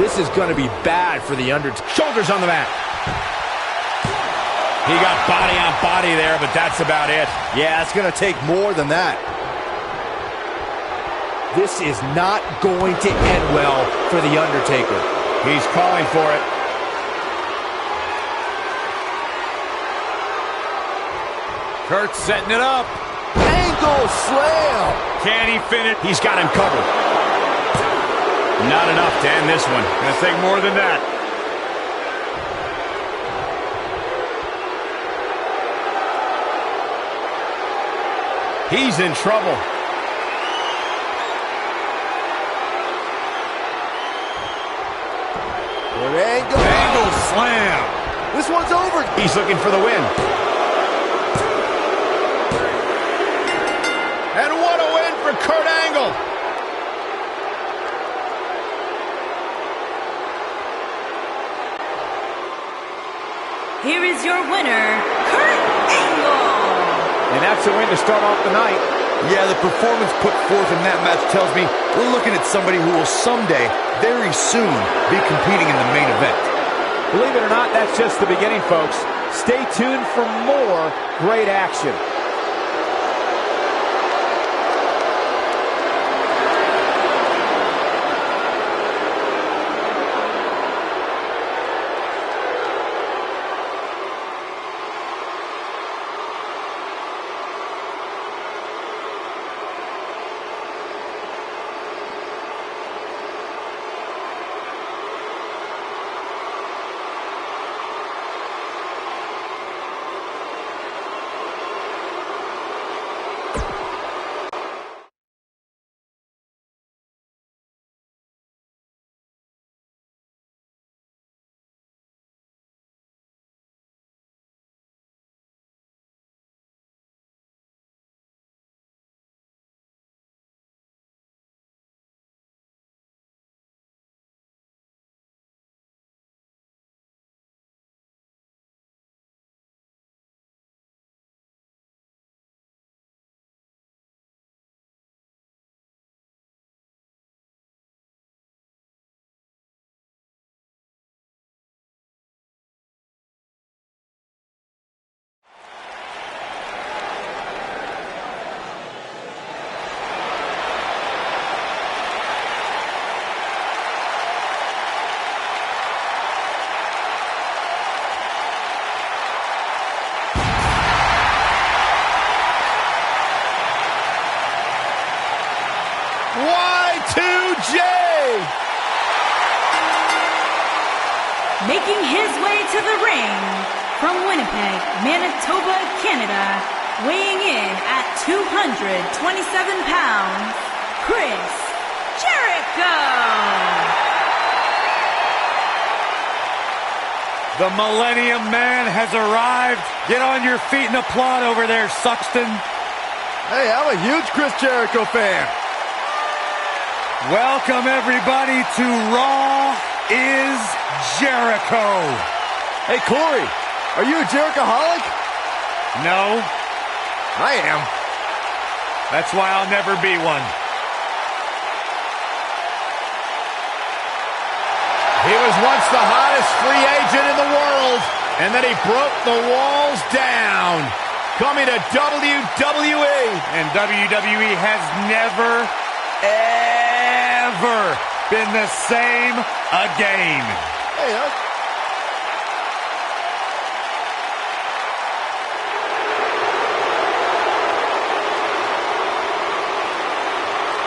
S3: This is going to be bad for The Undertaker.
S1: Shoulders on the mat. He got body on body there, but that's about it.
S3: Yeah, it's going to take more than that. This is not going to end well for The Undertaker.
S1: He's calling for it.
S2: Kurt setting it up.
S3: Ankle slam.
S2: Can he finish?
S1: He's got him covered. Not enough to end this one.
S2: Gonna take more than that.
S1: He's in trouble.
S3: Angle
S2: slam.
S3: This one's over.
S1: He's looking for the win. And what a win for Kurt Angle.
S4: Here is your winner, Kurt Angle.
S1: And that's a win to start off the night.
S5: Yeah, the performance put forth in that match tells me we're looking at somebody who will someday, very soon, be competing in the main event.
S6: Believe it or not, that's just the beginning, folks. Stay tuned for more great action.
S1: Y2J!
S4: Making his way to the ring from Winnipeg, Manitoba, Canada, weighing in at 227 pounds, Chris Jericho!
S2: The Millennium Man has arrived. Get on your feet and applaud over there, Suxton.
S3: Hey, I'm a huge Chris Jericho fan.
S2: Welcome, everybody, to Raw is Jericho.
S3: Hey, Corey, are you a Jerichoholic?
S2: No,
S3: I am.
S2: that's why I'll never be one.
S1: He was once the hottest free agent in the world, and then he broke the walls down. Coming to WWE.
S2: And WWE has never, ever been the same again.
S3: Hey,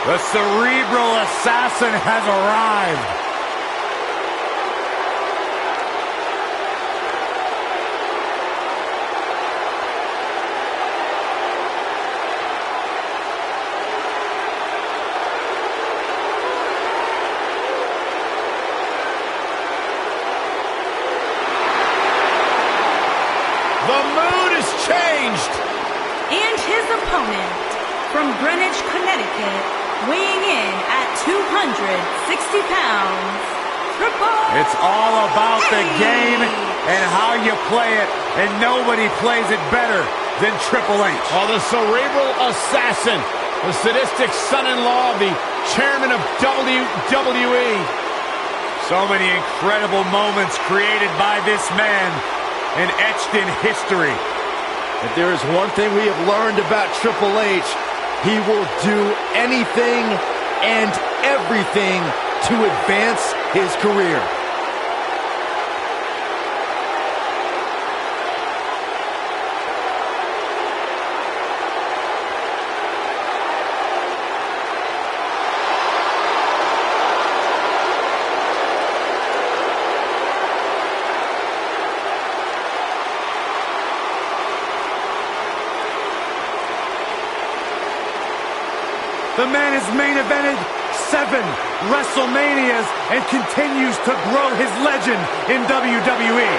S2: The cerebral assassin has arrived.
S1: The mood has changed.
S4: And his opponent from Greenwich, Connecticut, weighing in at 260 pounds, Triple
S2: It's all about the
S4: H.
S2: game and how you play it, and nobody plays it better than Triple H.
S1: Oh, the cerebral assassin, the sadistic son-in-law of the chairman of WWE.
S2: So many incredible moments created by this man and etched in history.
S3: if there is one thing we have learned about Triple H, he will do anything and everything to advance his career.
S2: The man has main evented 7 WrestleManias and continues to grow his legend in WWE.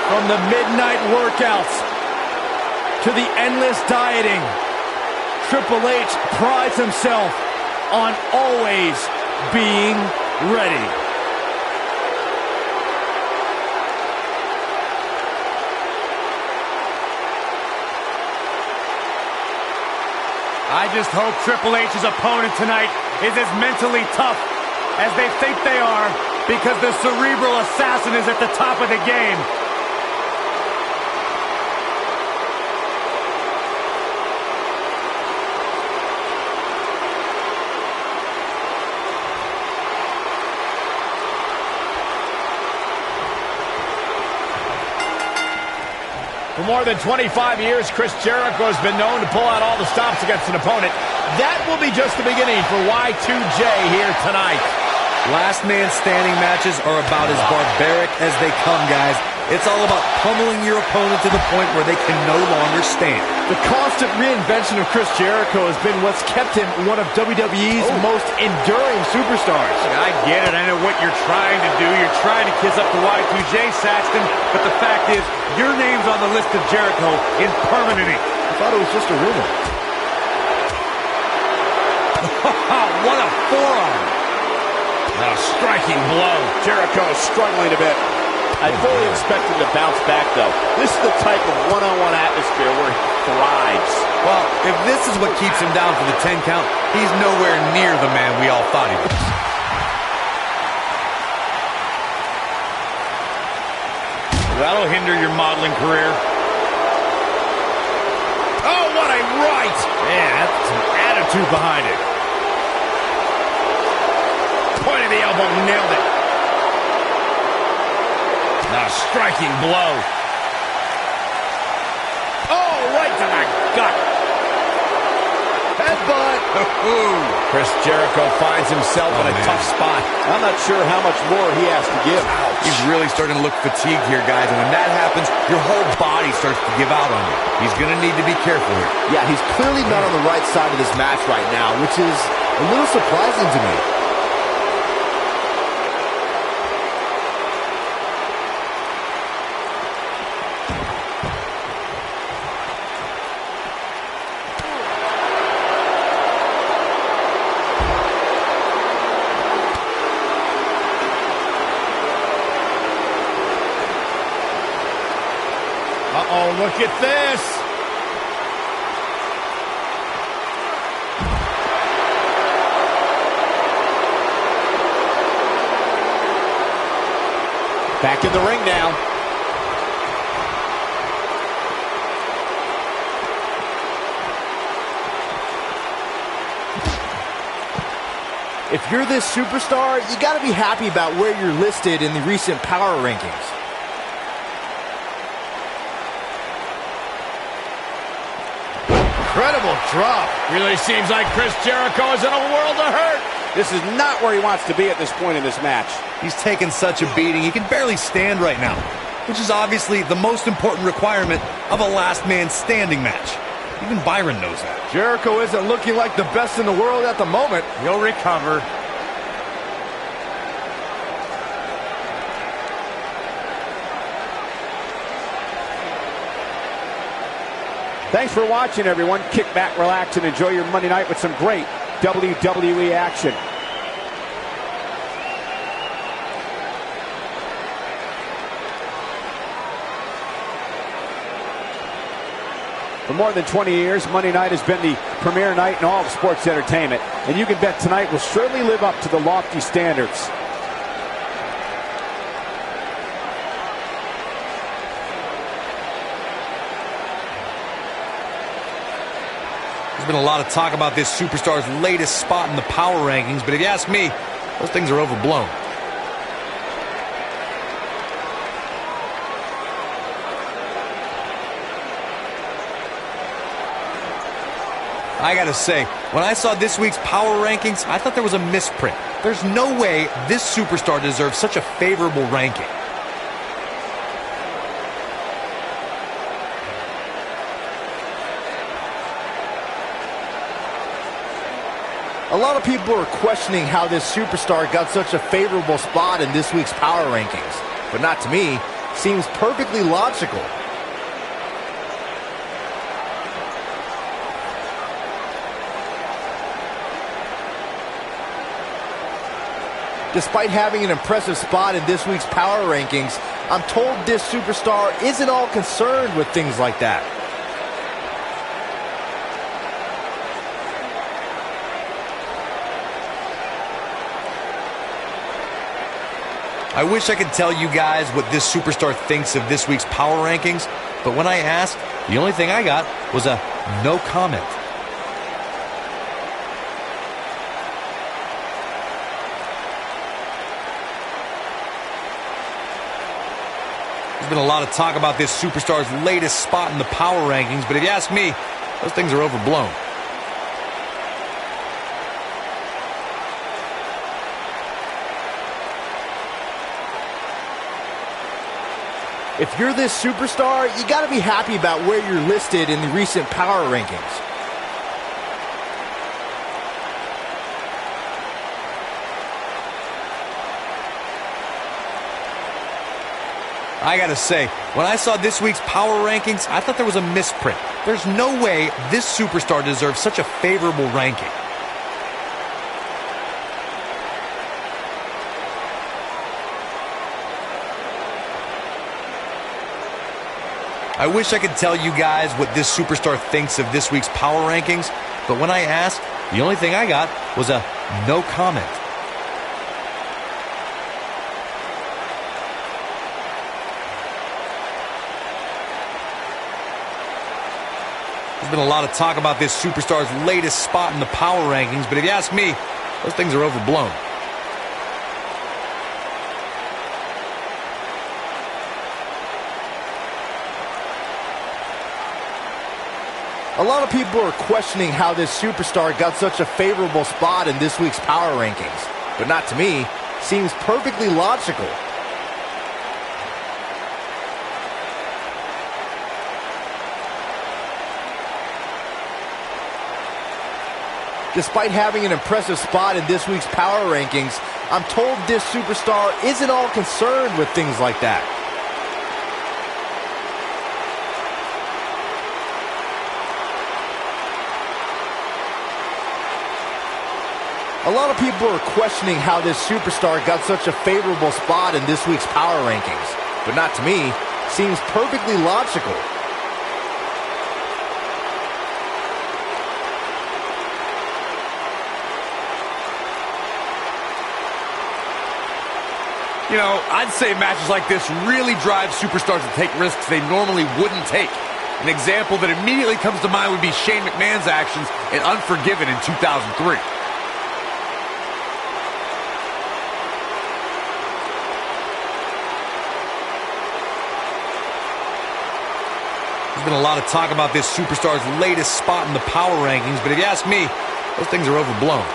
S3: From the midnight workouts to the endless dieting, Triple H prides himself on always being ready.
S2: I just hope Triple H's opponent tonight is as mentally tough as they think they are, because the cerebral assassin is at the top of the game.
S1: For more than 25 years, Chris Jericho has been known to pull out all the stops against an opponent. That will be just the beginning for Y2J here tonight.
S5: Last man standing matches are about as barbaric as they come, guys. It's all about pummeling your opponent to the point where they can no longer stand.
S3: The constant reinvention of Chris Jericho has been what's kept him one of WWE's most enduring superstars.
S2: I get it. I know what you're trying to do. You're trying to kiss up to Y2J, Saxton, but the fact is, your name's on the list of Jericho in permanent ink.
S3: I thought it was just a rumor.
S2: What a forearm.
S1: A striking blow. Jericho is struggling a bit.
S7: I fully expect him to bounce back, though. This is the type of one-on-one atmosphere where he thrives.
S5: Well, if this is what keeps him down for the 10 count, he's nowhere near the man we all thought he was.
S2: That'll hinder your modeling career.
S1: Oh, what a right!
S2: Man, that's some attitude behind it.
S1: Point of the elbow, nailed it. A striking blow.
S7: right to the gut. Headbutt.
S1: Chris Jericho finds himself in a tough spot.
S7: I'm not sure how much more he has to give.
S5: He's really starting to look fatigued here, guys. And when that happens, your whole body starts to give out on you. He's going to need to be careful here.
S3: Yeah, he's clearly not on the right side of this match right now, which is a little surprising to me.
S1: Uh-oh, look at this. Back in the ring now.
S3: If you're this superstar, you got to be happy about where you're listed in the recent power rankings.
S1: Incredible drop. Really seems like Chris Jericho is in a world of hurt.
S7: This is not where he wants to be at this point in this match.
S5: He's taken such a beating, he can barely stand right now, which is obviously the most important requirement of a last man standing match. Even Byron knows that.
S3: Jericho isn't looking like the best in the world at the moment.
S2: He'll recover.
S1: Thanks for watching, everyone. Kick back, relax, and enjoy your Monday night with some great WWE action. For more than 20 years, Monday night has been the premier night in all of sports entertainment, and you can bet tonight will surely live up to the lofty standards.
S5: There's been a lot of talk about this superstar's latest spot in the power rankings, but if you ask me, those things are overblown. I gotta say, when I saw this week's power rankings, I thought there was a misprint. There's no way this superstar deserves such a favorable ranking.
S3: A lot of people are questioning how this superstar got such a favorable spot in this week's power rankings. But not to me. Seems perfectly logical. Despite having an impressive spot in this week's power rankings, I'm told this superstar isn't all concerned with things like that.
S5: I wish I could tell you guys what this superstar thinks of this week's power rankings, but when I asked, the only thing I got was a no comment. There's been a lot of talk about this superstar's latest spot in the power rankings, but if you ask me, those things are overblown.
S3: If you're this superstar, you got to be happy about where you're listed in the recent power rankings.
S5: I gotta say, when I saw this week's power rankings, I thought there was a misprint. There's no way this superstar deserves such a favorable ranking. I wish I could tell you guys what this superstar thinks of this week's power rankings, but when I asked, the only thing I got was a no comment. There's been a lot of talk about this superstar's latest spot in the power rankings, but if you ask me, those things are overblown.
S3: A lot of people are questioning how this superstar got such a favorable spot in this week's power rankings, but not to me. Seems perfectly logical. Despite having an impressive spot in this week's power rankings, I'm told this superstar isn't all concerned with things like that. A lot of people are questioning how this superstar got such a favorable spot in this week's power rankings, but not to me. Seems perfectly logical.
S5: You know, I'd say matches like this really drive superstars to take risks they normally wouldn't take. An example that immediately comes to mind would be Shane McMahon's actions in Unforgiven in 2003. There's been a lot of talk about this superstar's latest spot in the power rankings, but if you ask me, those things are overblown.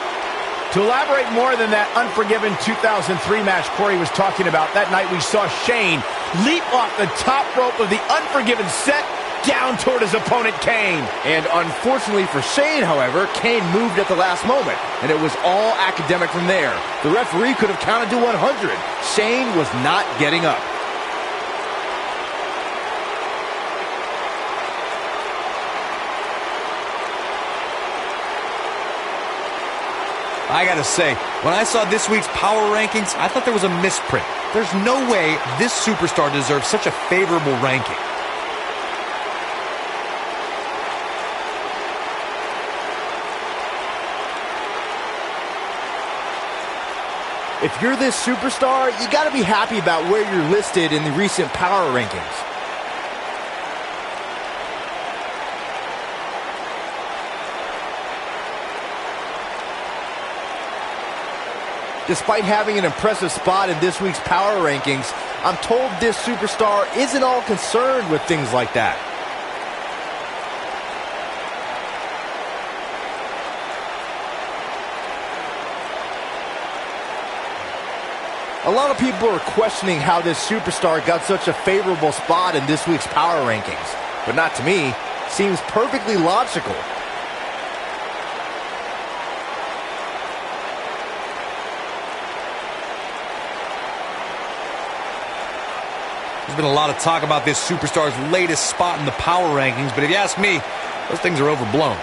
S1: To elaborate more than that Unforgiven 2003 match Corey was talking about, that night we saw Shane leap off the top rope of the Unforgiven set down toward his opponent Kane.
S3: And unfortunately for Shane, however, Kane moved at the last moment, and it was all academic from there. The referee could have counted to 100. Shane was not getting up.
S5: I gotta say, when I saw this week's power rankings, I thought there was a misprint. There's no way this superstar deserves such a favorable ranking.
S3: If you're this superstar, you gotta be happy about where you're listed in the recent power rankings. Despite having an impressive spot in this week's power rankings, I'm told this superstar isn't all concerned with things like that. A lot of people are questioning how this superstar got such a favorable spot in this week's power rankings, but not to me. Seems perfectly logical.
S5: There's been a lot of talk about this superstar's latest spot in the power rankings, but if you ask me, those things are overblown.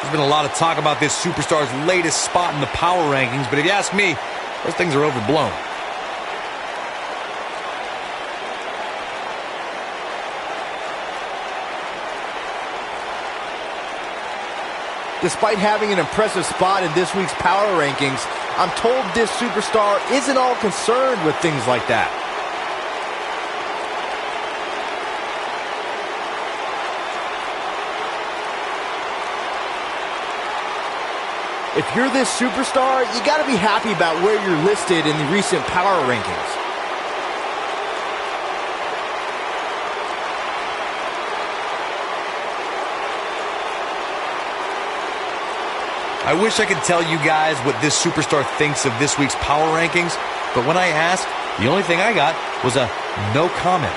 S5: There's been a lot of talk about this superstar's latest spot in the power rankings, but if you ask me, those things are overblown.
S3: Despite having an impressive spot in this week's power rankings, I'm told this superstar isn't all concerned with things like that. If you're this superstar, you gotta be happy about where you're listed in the recent power rankings.
S5: I wish I could tell you guys what this superstar thinks of this week's power rankings, but when I asked, the only thing I got was a no comment.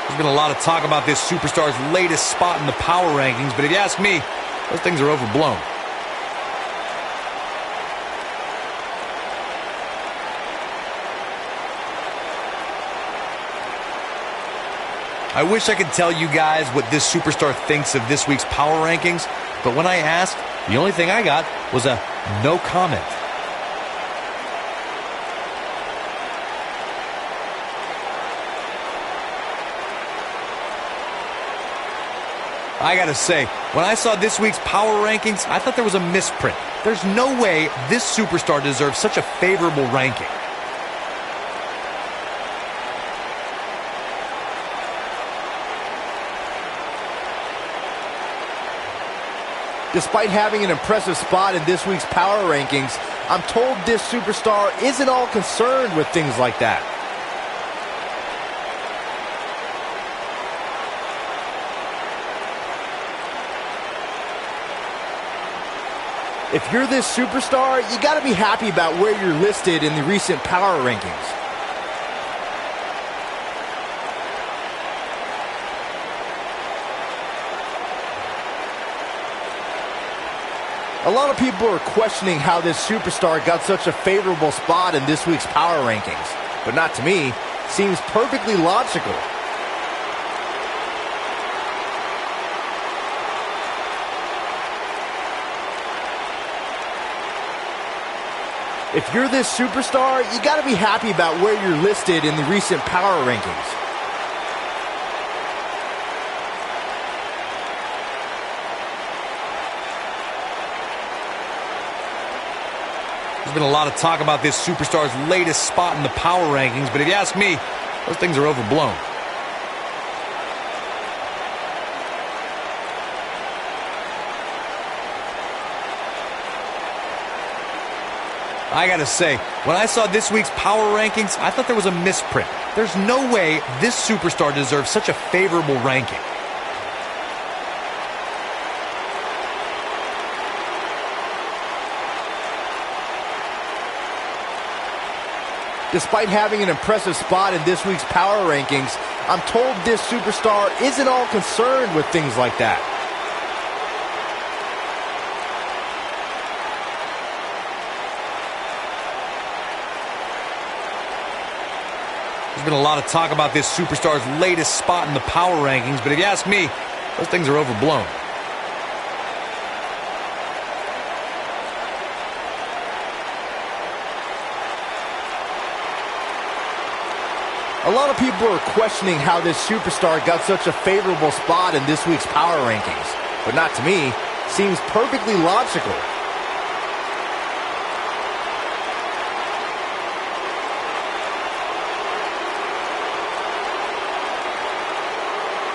S5: There's been a lot of talk about this superstar's latest spot in the power rankings, but if you ask me, those things are overblown. I wish I could tell you guys what this superstar thinks of this week's power rankings, but when I asked, the only thing I got was a no comment. I gotta say, when I saw this week's power rankings, I thought there was a misprint. There's no way this superstar deserves such a favorable ranking.
S3: Despite having an impressive spot in this week's power rankings, I'm told this superstar isn't all concerned with things like that. If you're this superstar, you gotta be happy about where you're listed in the recent power rankings. A lot of people are questioning how this superstar got such a favorable spot in this week's power rankings, but not to me. Seems perfectly logical. If you're this superstar, you gotta be happy about where you're listed in the recent power rankings.
S5: There's been a lot of talk about this superstar's latest spot in the power rankings, but if you ask me, those things are overblown. I gotta say, when I saw this week's power rankings, I thought there was a misprint. There's no way this superstar deserves such a favorable ranking.
S3: Despite having an impressive spot in this week's power rankings, I'm told this superstar isn't all concerned with things like that.
S5: There's been a lot of talk about this superstar's latest spot in the power rankings, but if you ask me, those things are overblown.
S3: A lot of people are questioning how this superstar got such a favorable spot in this week's power rankings, but not to me. Seems perfectly logical.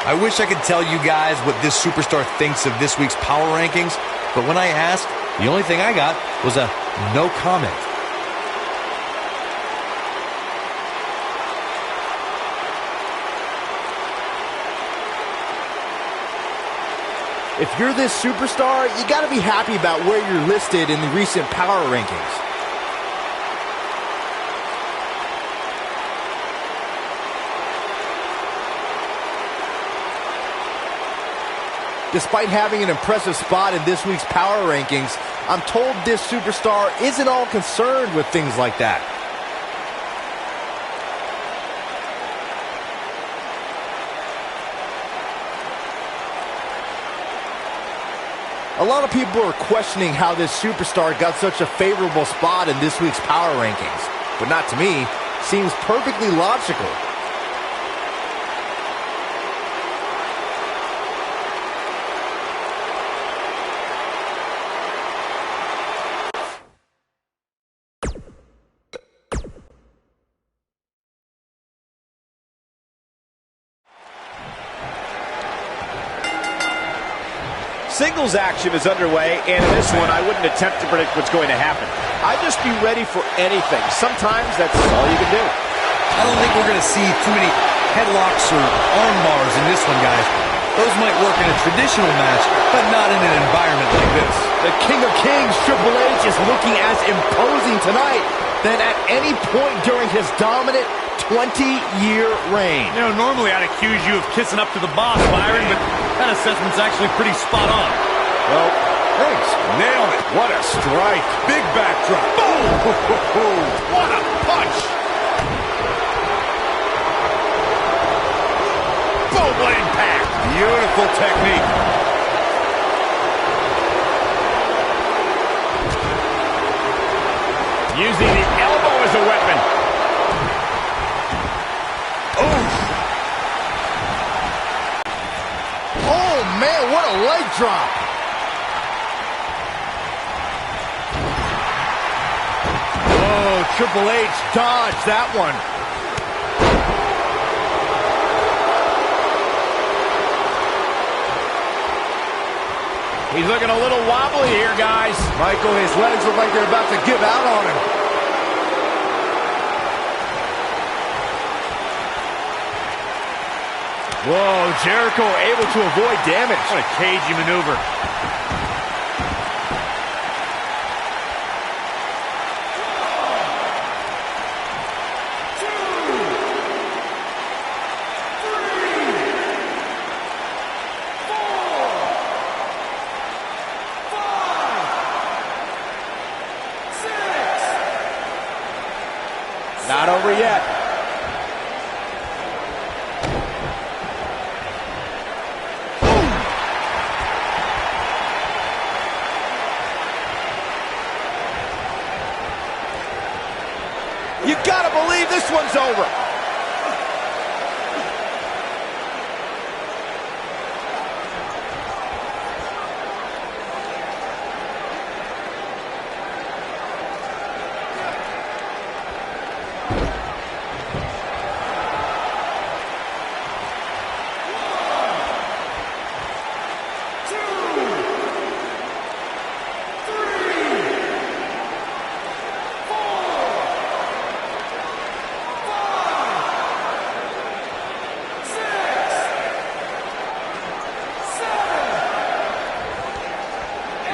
S5: I wish I could tell you guys what this superstar thinks of this week's power rankings, but when I asked, the only thing I got was a no comment.
S3: If you're this superstar, you gotta be happy about where you're listed in the recent power rankings. Despite having an impressive spot in this week's power rankings, I'm told this superstar isn't all concerned with things like that. A lot of people are questioning how this superstar got such a favorable spot in this week's power rankings, but not to me. Seems perfectly logical.
S7: Singles action is underway, and in this one, I wouldn't attempt to predict what's going to happen. I'd just be ready for anything. Sometimes that's all you can do.
S5: I don't think we're going to see too many headlocks or arm bars in this one, guys. Those might work in a traditional match, but not in an environment like this.
S3: The King of Kings, Triple H, is looking as imposing tonight than at any point during his dominant 20-year reign.
S2: You know, normally I'd accuse you of kissing up to the boss, Byron, but that assessment's actually pretty spot on.
S7: Well, thanks.
S2: Nailed it.
S7: What a strike.
S2: Big backdrop.
S7: Boom! What a punch! Boom, what impact!
S2: Beautiful technique.
S7: Using the elbow as a weapon.
S3: Oh, man, what a leg drop. Oh, Triple H dodged that one.
S1: He's looking a little wobbly here, guys.
S3: Michael, his legs look like they're about to give out on him.
S7: Whoa, Jericho able to avoid damage.
S2: What a cagey maneuver.
S7: Not over yet. You gotta believe this one's over.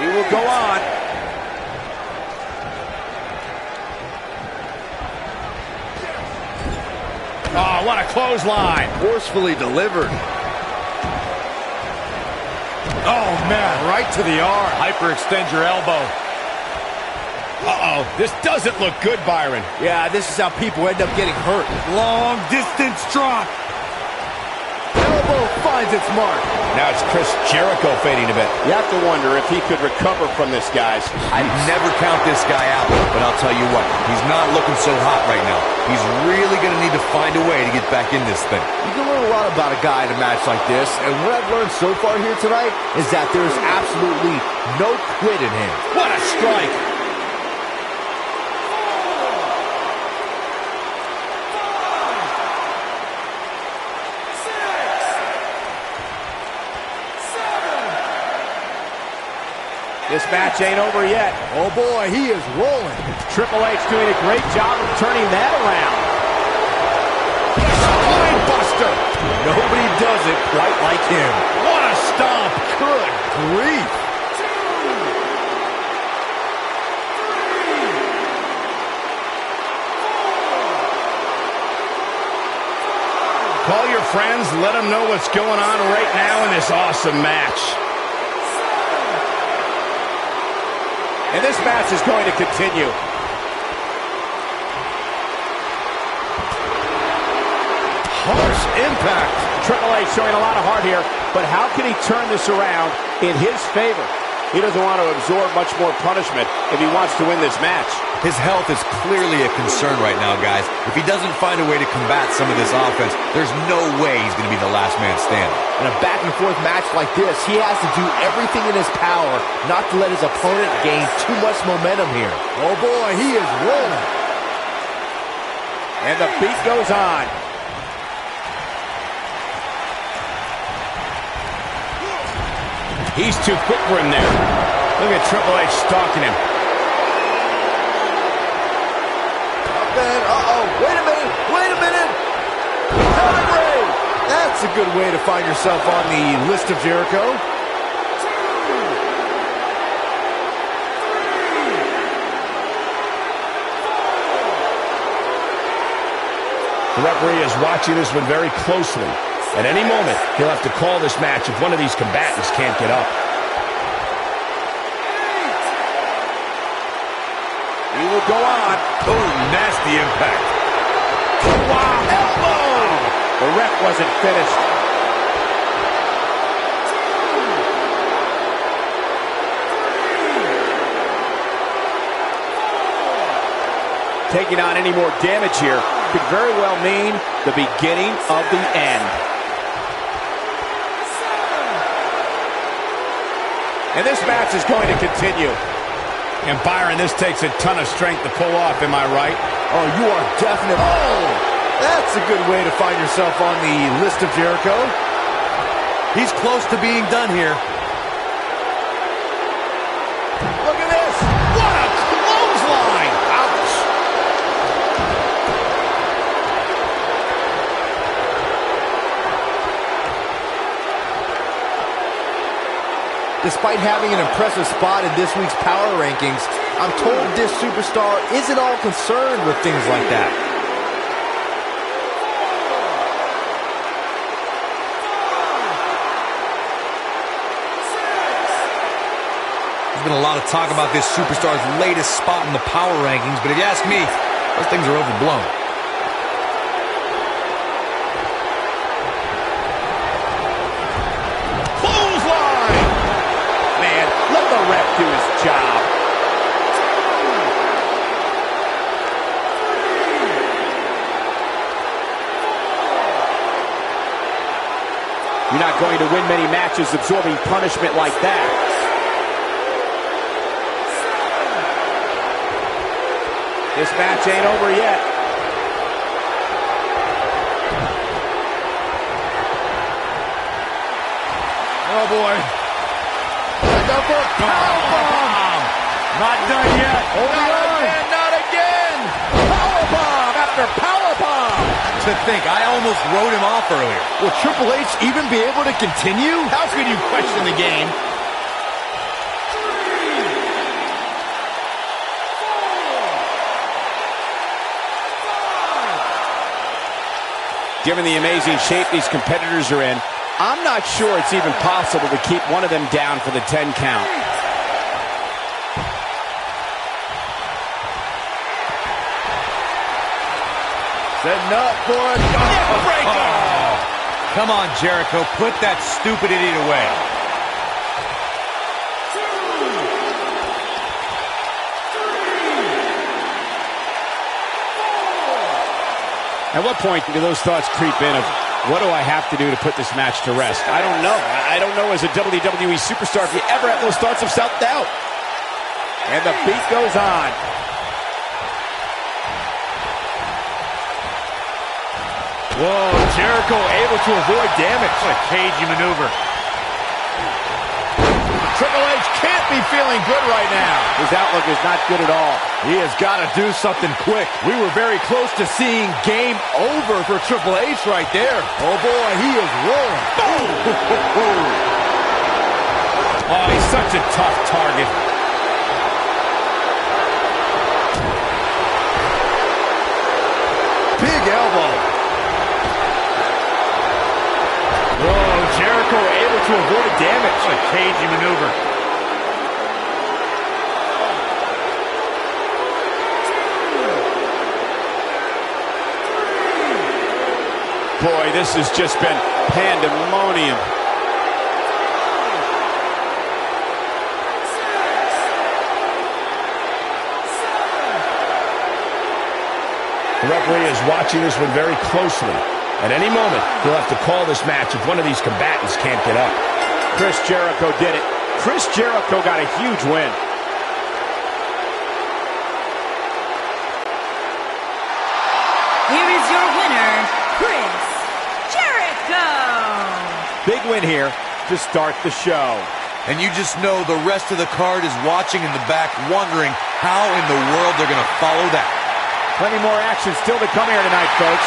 S7: He will go on.
S1: Oh, what a clothesline.
S3: Forcefully delivered.
S1: Oh, man, right to the arm.
S2: Hyperextend your elbow.
S1: Uh-oh, this doesn't look good, Byron.
S3: Yeah, this is how people end up getting hurt.
S2: Long distance drop.
S3: Elbow finds its mark.
S1: Now it's Chris Jericho fading a bit.
S7: You have to wonder if he could recover from this, guys.
S5: I'd never count this guy out, but I'll tell you what, he's not looking so hot right now. He's really going to need to find a way to get back in this thing.
S3: You can learn a lot about a guy in a match like this, and what I've learned so far here tonight is that there's absolutely no quit in him.
S1: What a strike.
S7: This match ain't over yet.
S3: Oh boy, he is rolling.
S7: Triple H doing a great job of turning that around.
S1: Spine buster.
S3: Nobody does it quite like him.
S1: What a stomp.
S3: Good grief.
S1: Call your friends, let them know what's going on right now in this awesome match.
S7: And this match is going to continue.
S1: Harsh impact.
S7: Triple H showing a lot of heart here, but how can he turn this around in his favor? He doesn't want to absorb much more punishment if he wants to win this match.
S5: His health is clearly a concern right now, guys. If he doesn't find a way to combat some of this offense, there's no way he's going to be the last man standing.
S3: In a back-and-forth match like this, he has to do everything in his power not to let his opponent gain too much momentum here. Oh boy, he is rolling.
S7: And the beat goes on.
S1: He's too quick for him there. Look at Triple H stalking him.
S3: Uh-oh, wait a minute. Pedigree. That's a good way to find yourself on the list of Jericho.
S1: The referee is watching this one very closely. At any moment, he'll have to call this match if one of these combatants can't get up.
S7: He will go on.
S5: Oh, nasty impact.
S7: Wow, elbow! The ref wasn't finished. Taking on any more damage here could very well mean the beginning of the end. And this match is going to continue.
S1: And Byron, this takes a ton of strength to pull off, am I right?
S3: Oh, you are definitely... Oh, that's a good way to find yourself on the list of Jericho.
S5: He's close to being done here.
S3: Despite having an impressive spot in this week's power rankings, I'm told this superstar isn't all concerned with things like that.
S5: There's been a lot of talk about this superstar's latest spot in the power rankings, but if you ask me, those things are overblown.
S7: Clothesline! Man, let the ref do his job. You're not going to win many matches absorbing punishment like that. This match ain't over yet.
S2: Oh, boy.
S7: Another powerbomb.
S2: Not done yet.
S7: Not again, not again. Powerbomb after powerbomb.
S5: To think, I almost wrote him off earlier.
S3: Will Triple H even be able to continue?
S7: How could you question the game? Given the amazing shape these competitors are in, I'm not sure it's even possible to keep one of them down for the 10 count. Setting up for a neck breaker.
S5: Come on, Jericho, put that stupid idiot away.
S1: At what point do those thoughts creep in of, what do I have to do to put this match to rest? I don't know. I don't know as a WWE superstar if you ever have those thoughts of self-doubt.
S7: And the beat goes on.
S2: Whoa, Jericho able to avoid damage. What a cagey maneuver.
S7: Triple H can't be feeling good right now. His outlook is not good at all.
S6: He has got to do something quick. We were very close to seeing game over for Triple H right there. Oh, boy, he is rolling.
S1: Oh, he's such a tough target.
S6: Big elbow.
S2: Whoa, Jericho able to avoid damage. What a cagey maneuver.
S1: Boy, this has just been pandemonium. The referee is watching this one very closely. At any moment, he'll have to call this match if one of these combatants can't get up.
S7: Chris Jericho did it. Chris Jericho got a huge win.
S4: Here is your winner, Chris Jericho.
S7: Big win here to start the show.
S5: And you just know the rest of the card is watching in the back, wondering how in the world they're going to follow that.
S7: Plenty more action still to come here tonight, folks.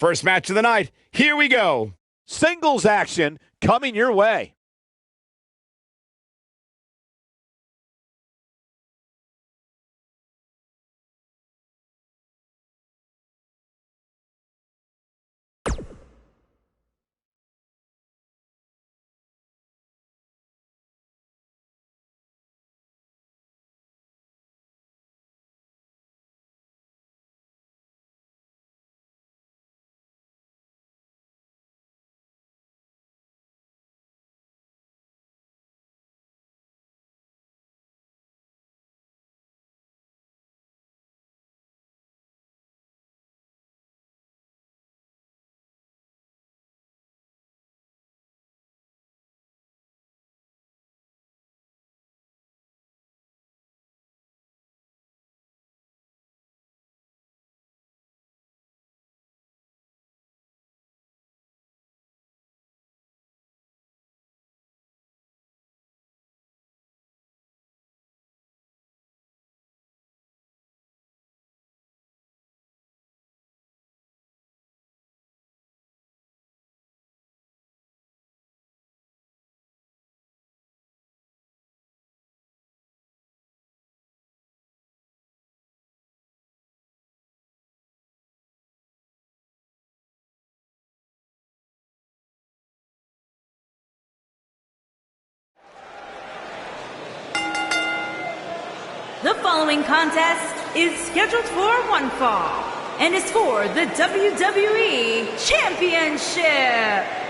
S1: First match of the night. Here we go.
S6: Singles action coming your way.
S4: The following contest is scheduled for one fall and is for the WWE Championship.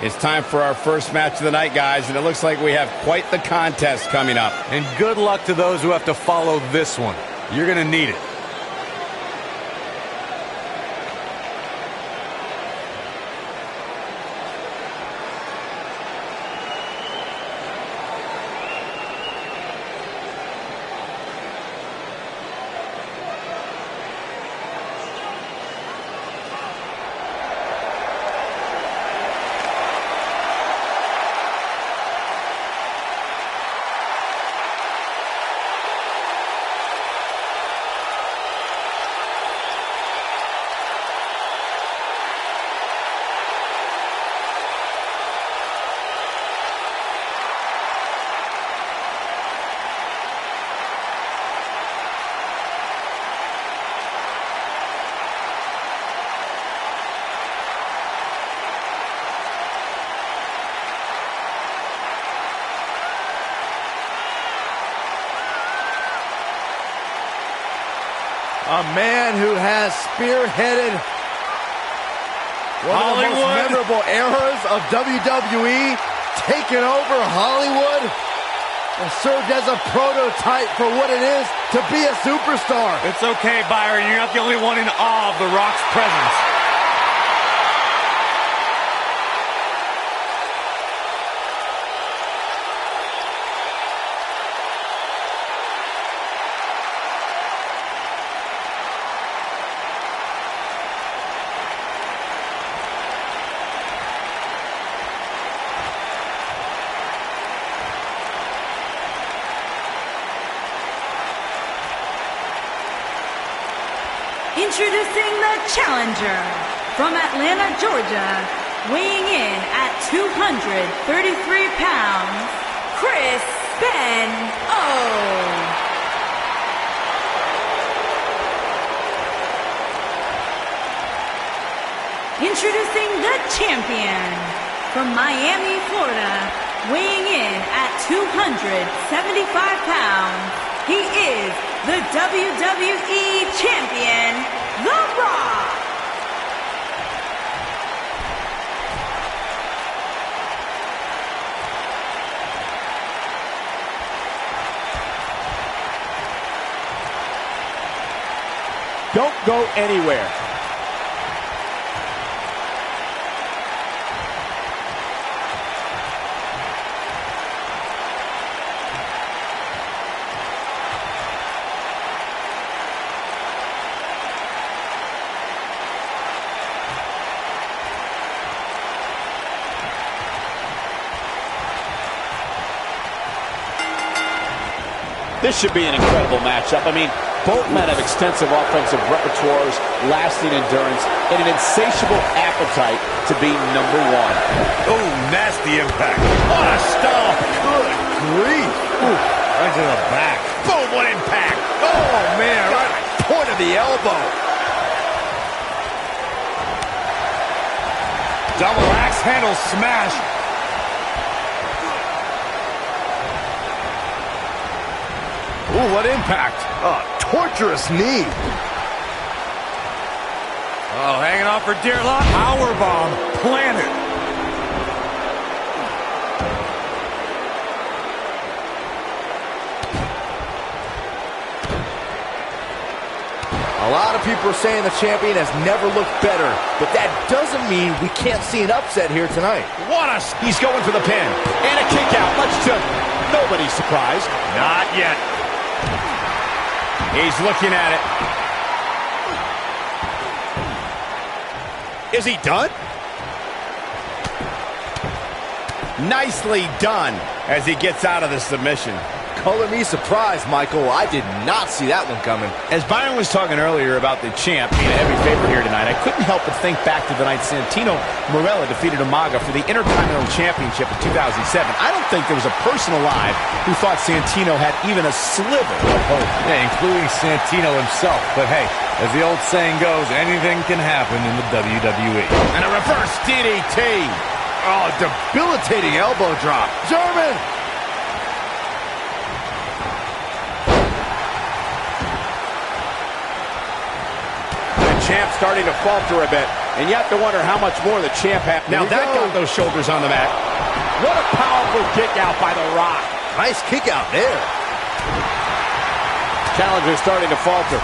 S1: It's time for our first match of the night, guys, and it looks like we have quite the contest coming up.
S5: And good luck to those who have to follow this one. You're going to need it.
S3: A man who has spearheaded one of the most memorable eras of WWE, taken over Hollywood, and served as a prototype for what it is to be a superstar.
S2: It's okay, Byron. You're not the only one in awe of The Rock's presence.
S4: Introducing the challenger from Atlanta, Georgia, weighing in at 233 pounds, Benoit. Introducing the champion from Miami, Florida, weighing in at 275 pounds, he is the WWE Champion, The Rock.
S6: Don't go anywhere.
S7: This should be an incredible matchup. I mean, both men have extensive offensive repertoires, lasting endurance, and an insatiable appetite to be number one.
S5: Oh, nasty impact. What a stomp. Good grief.
S6: Ooh, right to the back.
S5: Boom, what impact.
S6: Oh, man, right at the point of the elbow.
S5: Double axe handle smash.
S6: Ooh, what impact. Torturous knee.
S2: Oh, hanging on for dear life. Powerbomb planted.
S3: A lot of people are saying the champion has never looked better, but that doesn't mean we can't see an upset here tonight.
S1: He's going for the pin. And a kick out, much to nobody's surprise.
S2: Not yet.
S1: He's looking at it.
S7: Is he done?
S1: Nicely done as he gets out of the submission.
S3: Color me surprised, Michael. I did not see that one coming.
S1: As Byron was talking earlier about the champ being a heavy favorite here tonight, I couldn't help but think back to the night Santino Marella defeated Umaga for the Intercontinental Championship in 2007. I don't think there was a person alive who thought Santino had even a sliver of hope.
S2: Yeah, including Santino himself. But hey, as the old saying goes, anything can happen in the WWE.
S1: And a reverse DDT.
S6: Oh, debilitating elbow drop. German.
S7: Champ starting to falter a bit, and you have to wonder how much more the champ has.
S1: Now that got those shoulders on the mat.
S7: What a powerful kick out by The Rock.
S3: Nice kick out there.
S7: Challenger starting to falter.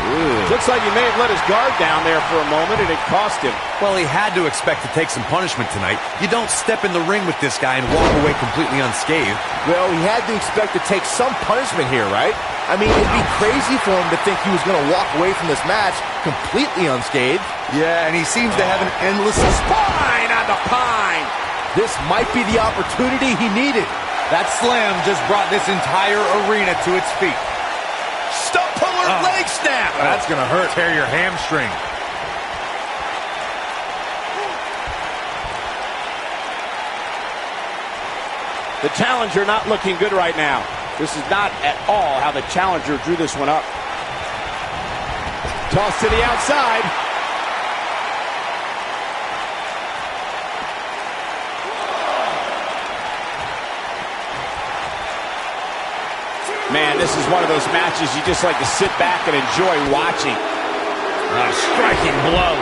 S7: Looks like he may have let his guard down there for a moment, and it cost him.
S5: Well, he had to expect to take some punishment tonight. You don't step in the ring with this guy and walk away completely unscathed.
S3: Well, he had to expect to take some punishment here, right? I mean, it'd be crazy for him to think he was going to walk away from this match completely unscathed.
S5: Yeah, and he seems to have an endless
S7: Spine on the pine.
S3: This might be the opportunity he needed.
S2: That slam just brought this entire arena to its feet.
S5: stump puller leg snap.
S2: That's going to hurt. Tear your hamstring.
S7: The challenger not looking good right now. This is not at all how the challenger drew this one up. Toss to the outside. Man, this is one of those matches you just like to sit back and enjoy watching.
S2: A striking blow.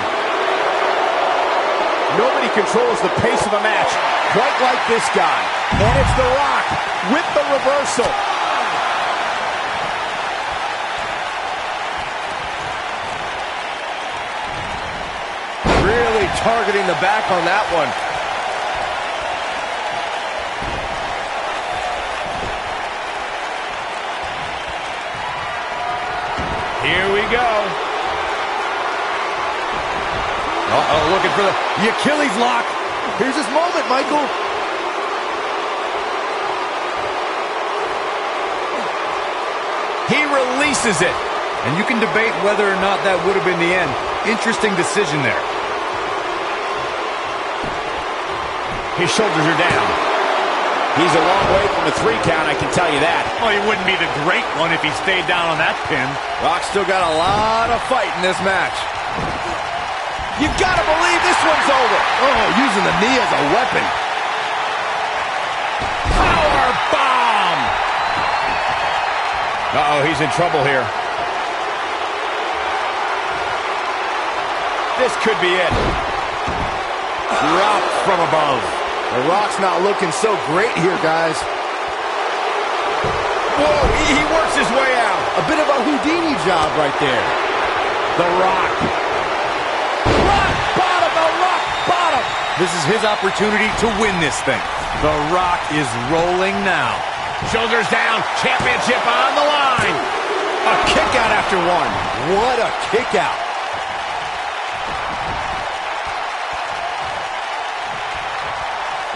S7: Nobody controls the pace of a match quite like this guy. And it's The Rock with the reversal.
S3: Really targeting the back on that one.
S7: Here we go.
S2: Uh-oh, looking for the Achilles lock.
S3: Here's his moment, Michael.
S1: He releases it.
S2: And you can debate whether or not that would have been the end. Interesting decision there.
S1: His shoulders are down.
S7: He's a long way from a 3 count, I can tell you that.
S2: Well, he wouldn't be the great one if he stayed down on that pin.
S3: Rock still got a lot of fight in this match.
S7: You've got to believe this one's over.
S3: Oh, using the knee as a weapon.
S7: Power bomb.
S1: Uh-oh, he's in trouble here. This could be it.
S3: Drop from above. The Rock's not looking so great here, guys.
S1: Whoa, he works his way out.
S3: A bit of a Houdini job right there.
S7: The Rock. Rock bottom, the Rock bottom.
S2: This is his opportunity to win this thing. The Rock is rolling now.
S1: Shoulders down, championship on the line. A kick out after one.
S3: What a kick out.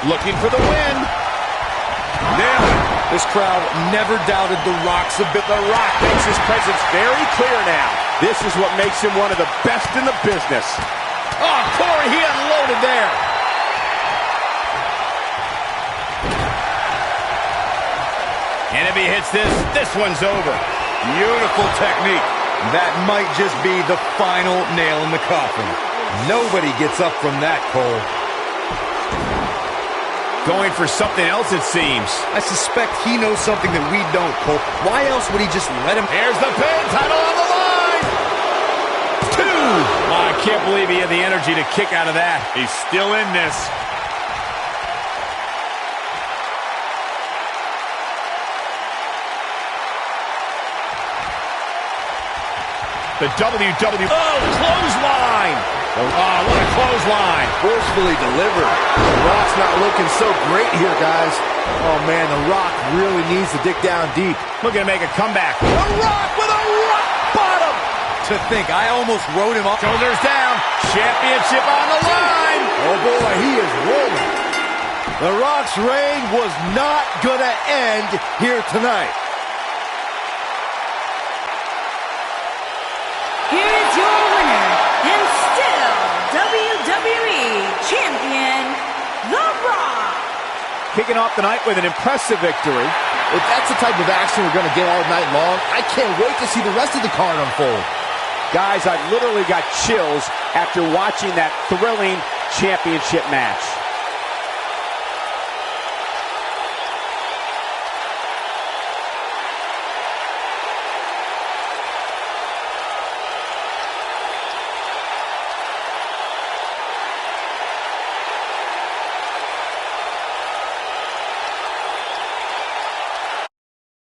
S1: Looking for the win. Nailed it.
S6: This crowd never doubted The Rock's ability.
S1: The Rock makes his presence very clear now. This is what makes him one of the best in the business. Oh, Corey, he unloaded there. And if he hits this one's over.
S6: Beautiful technique. That might just be the final nail in the coffin. Nobody gets up from that, Cole.
S1: Going for something else, it seems.
S6: I suspect he knows something that we don't, Cole. Why else would he just let him?
S1: Here's the pin, title on the line. 2. Oh, I can't believe he had the energy to kick out of that.
S2: He's still in this.
S1: The WWF. Oh, clothesline. Oh, what a clothesline.
S6: Forcefully delivered.
S3: The Rock's not looking so great here, guys. Oh, man, The Rock really needs to dig down deep.
S1: Looking to make a comeback. The Rock with a rock bottom.
S6: To think, I almost wrote him off.
S1: Shoulders down. Championship on the line.
S3: Oh, boy, he is rolling. The Rock's reign was not going to end here tonight.
S4: Here is your winner, and still WWE Champion, The Rock.
S1: Kicking off the night with an impressive victory.
S3: If that's the type of action we're going to get all night long, I can't wait to see the rest of the card unfold.
S1: Guys, I've literally got chills after watching that thrilling championship match.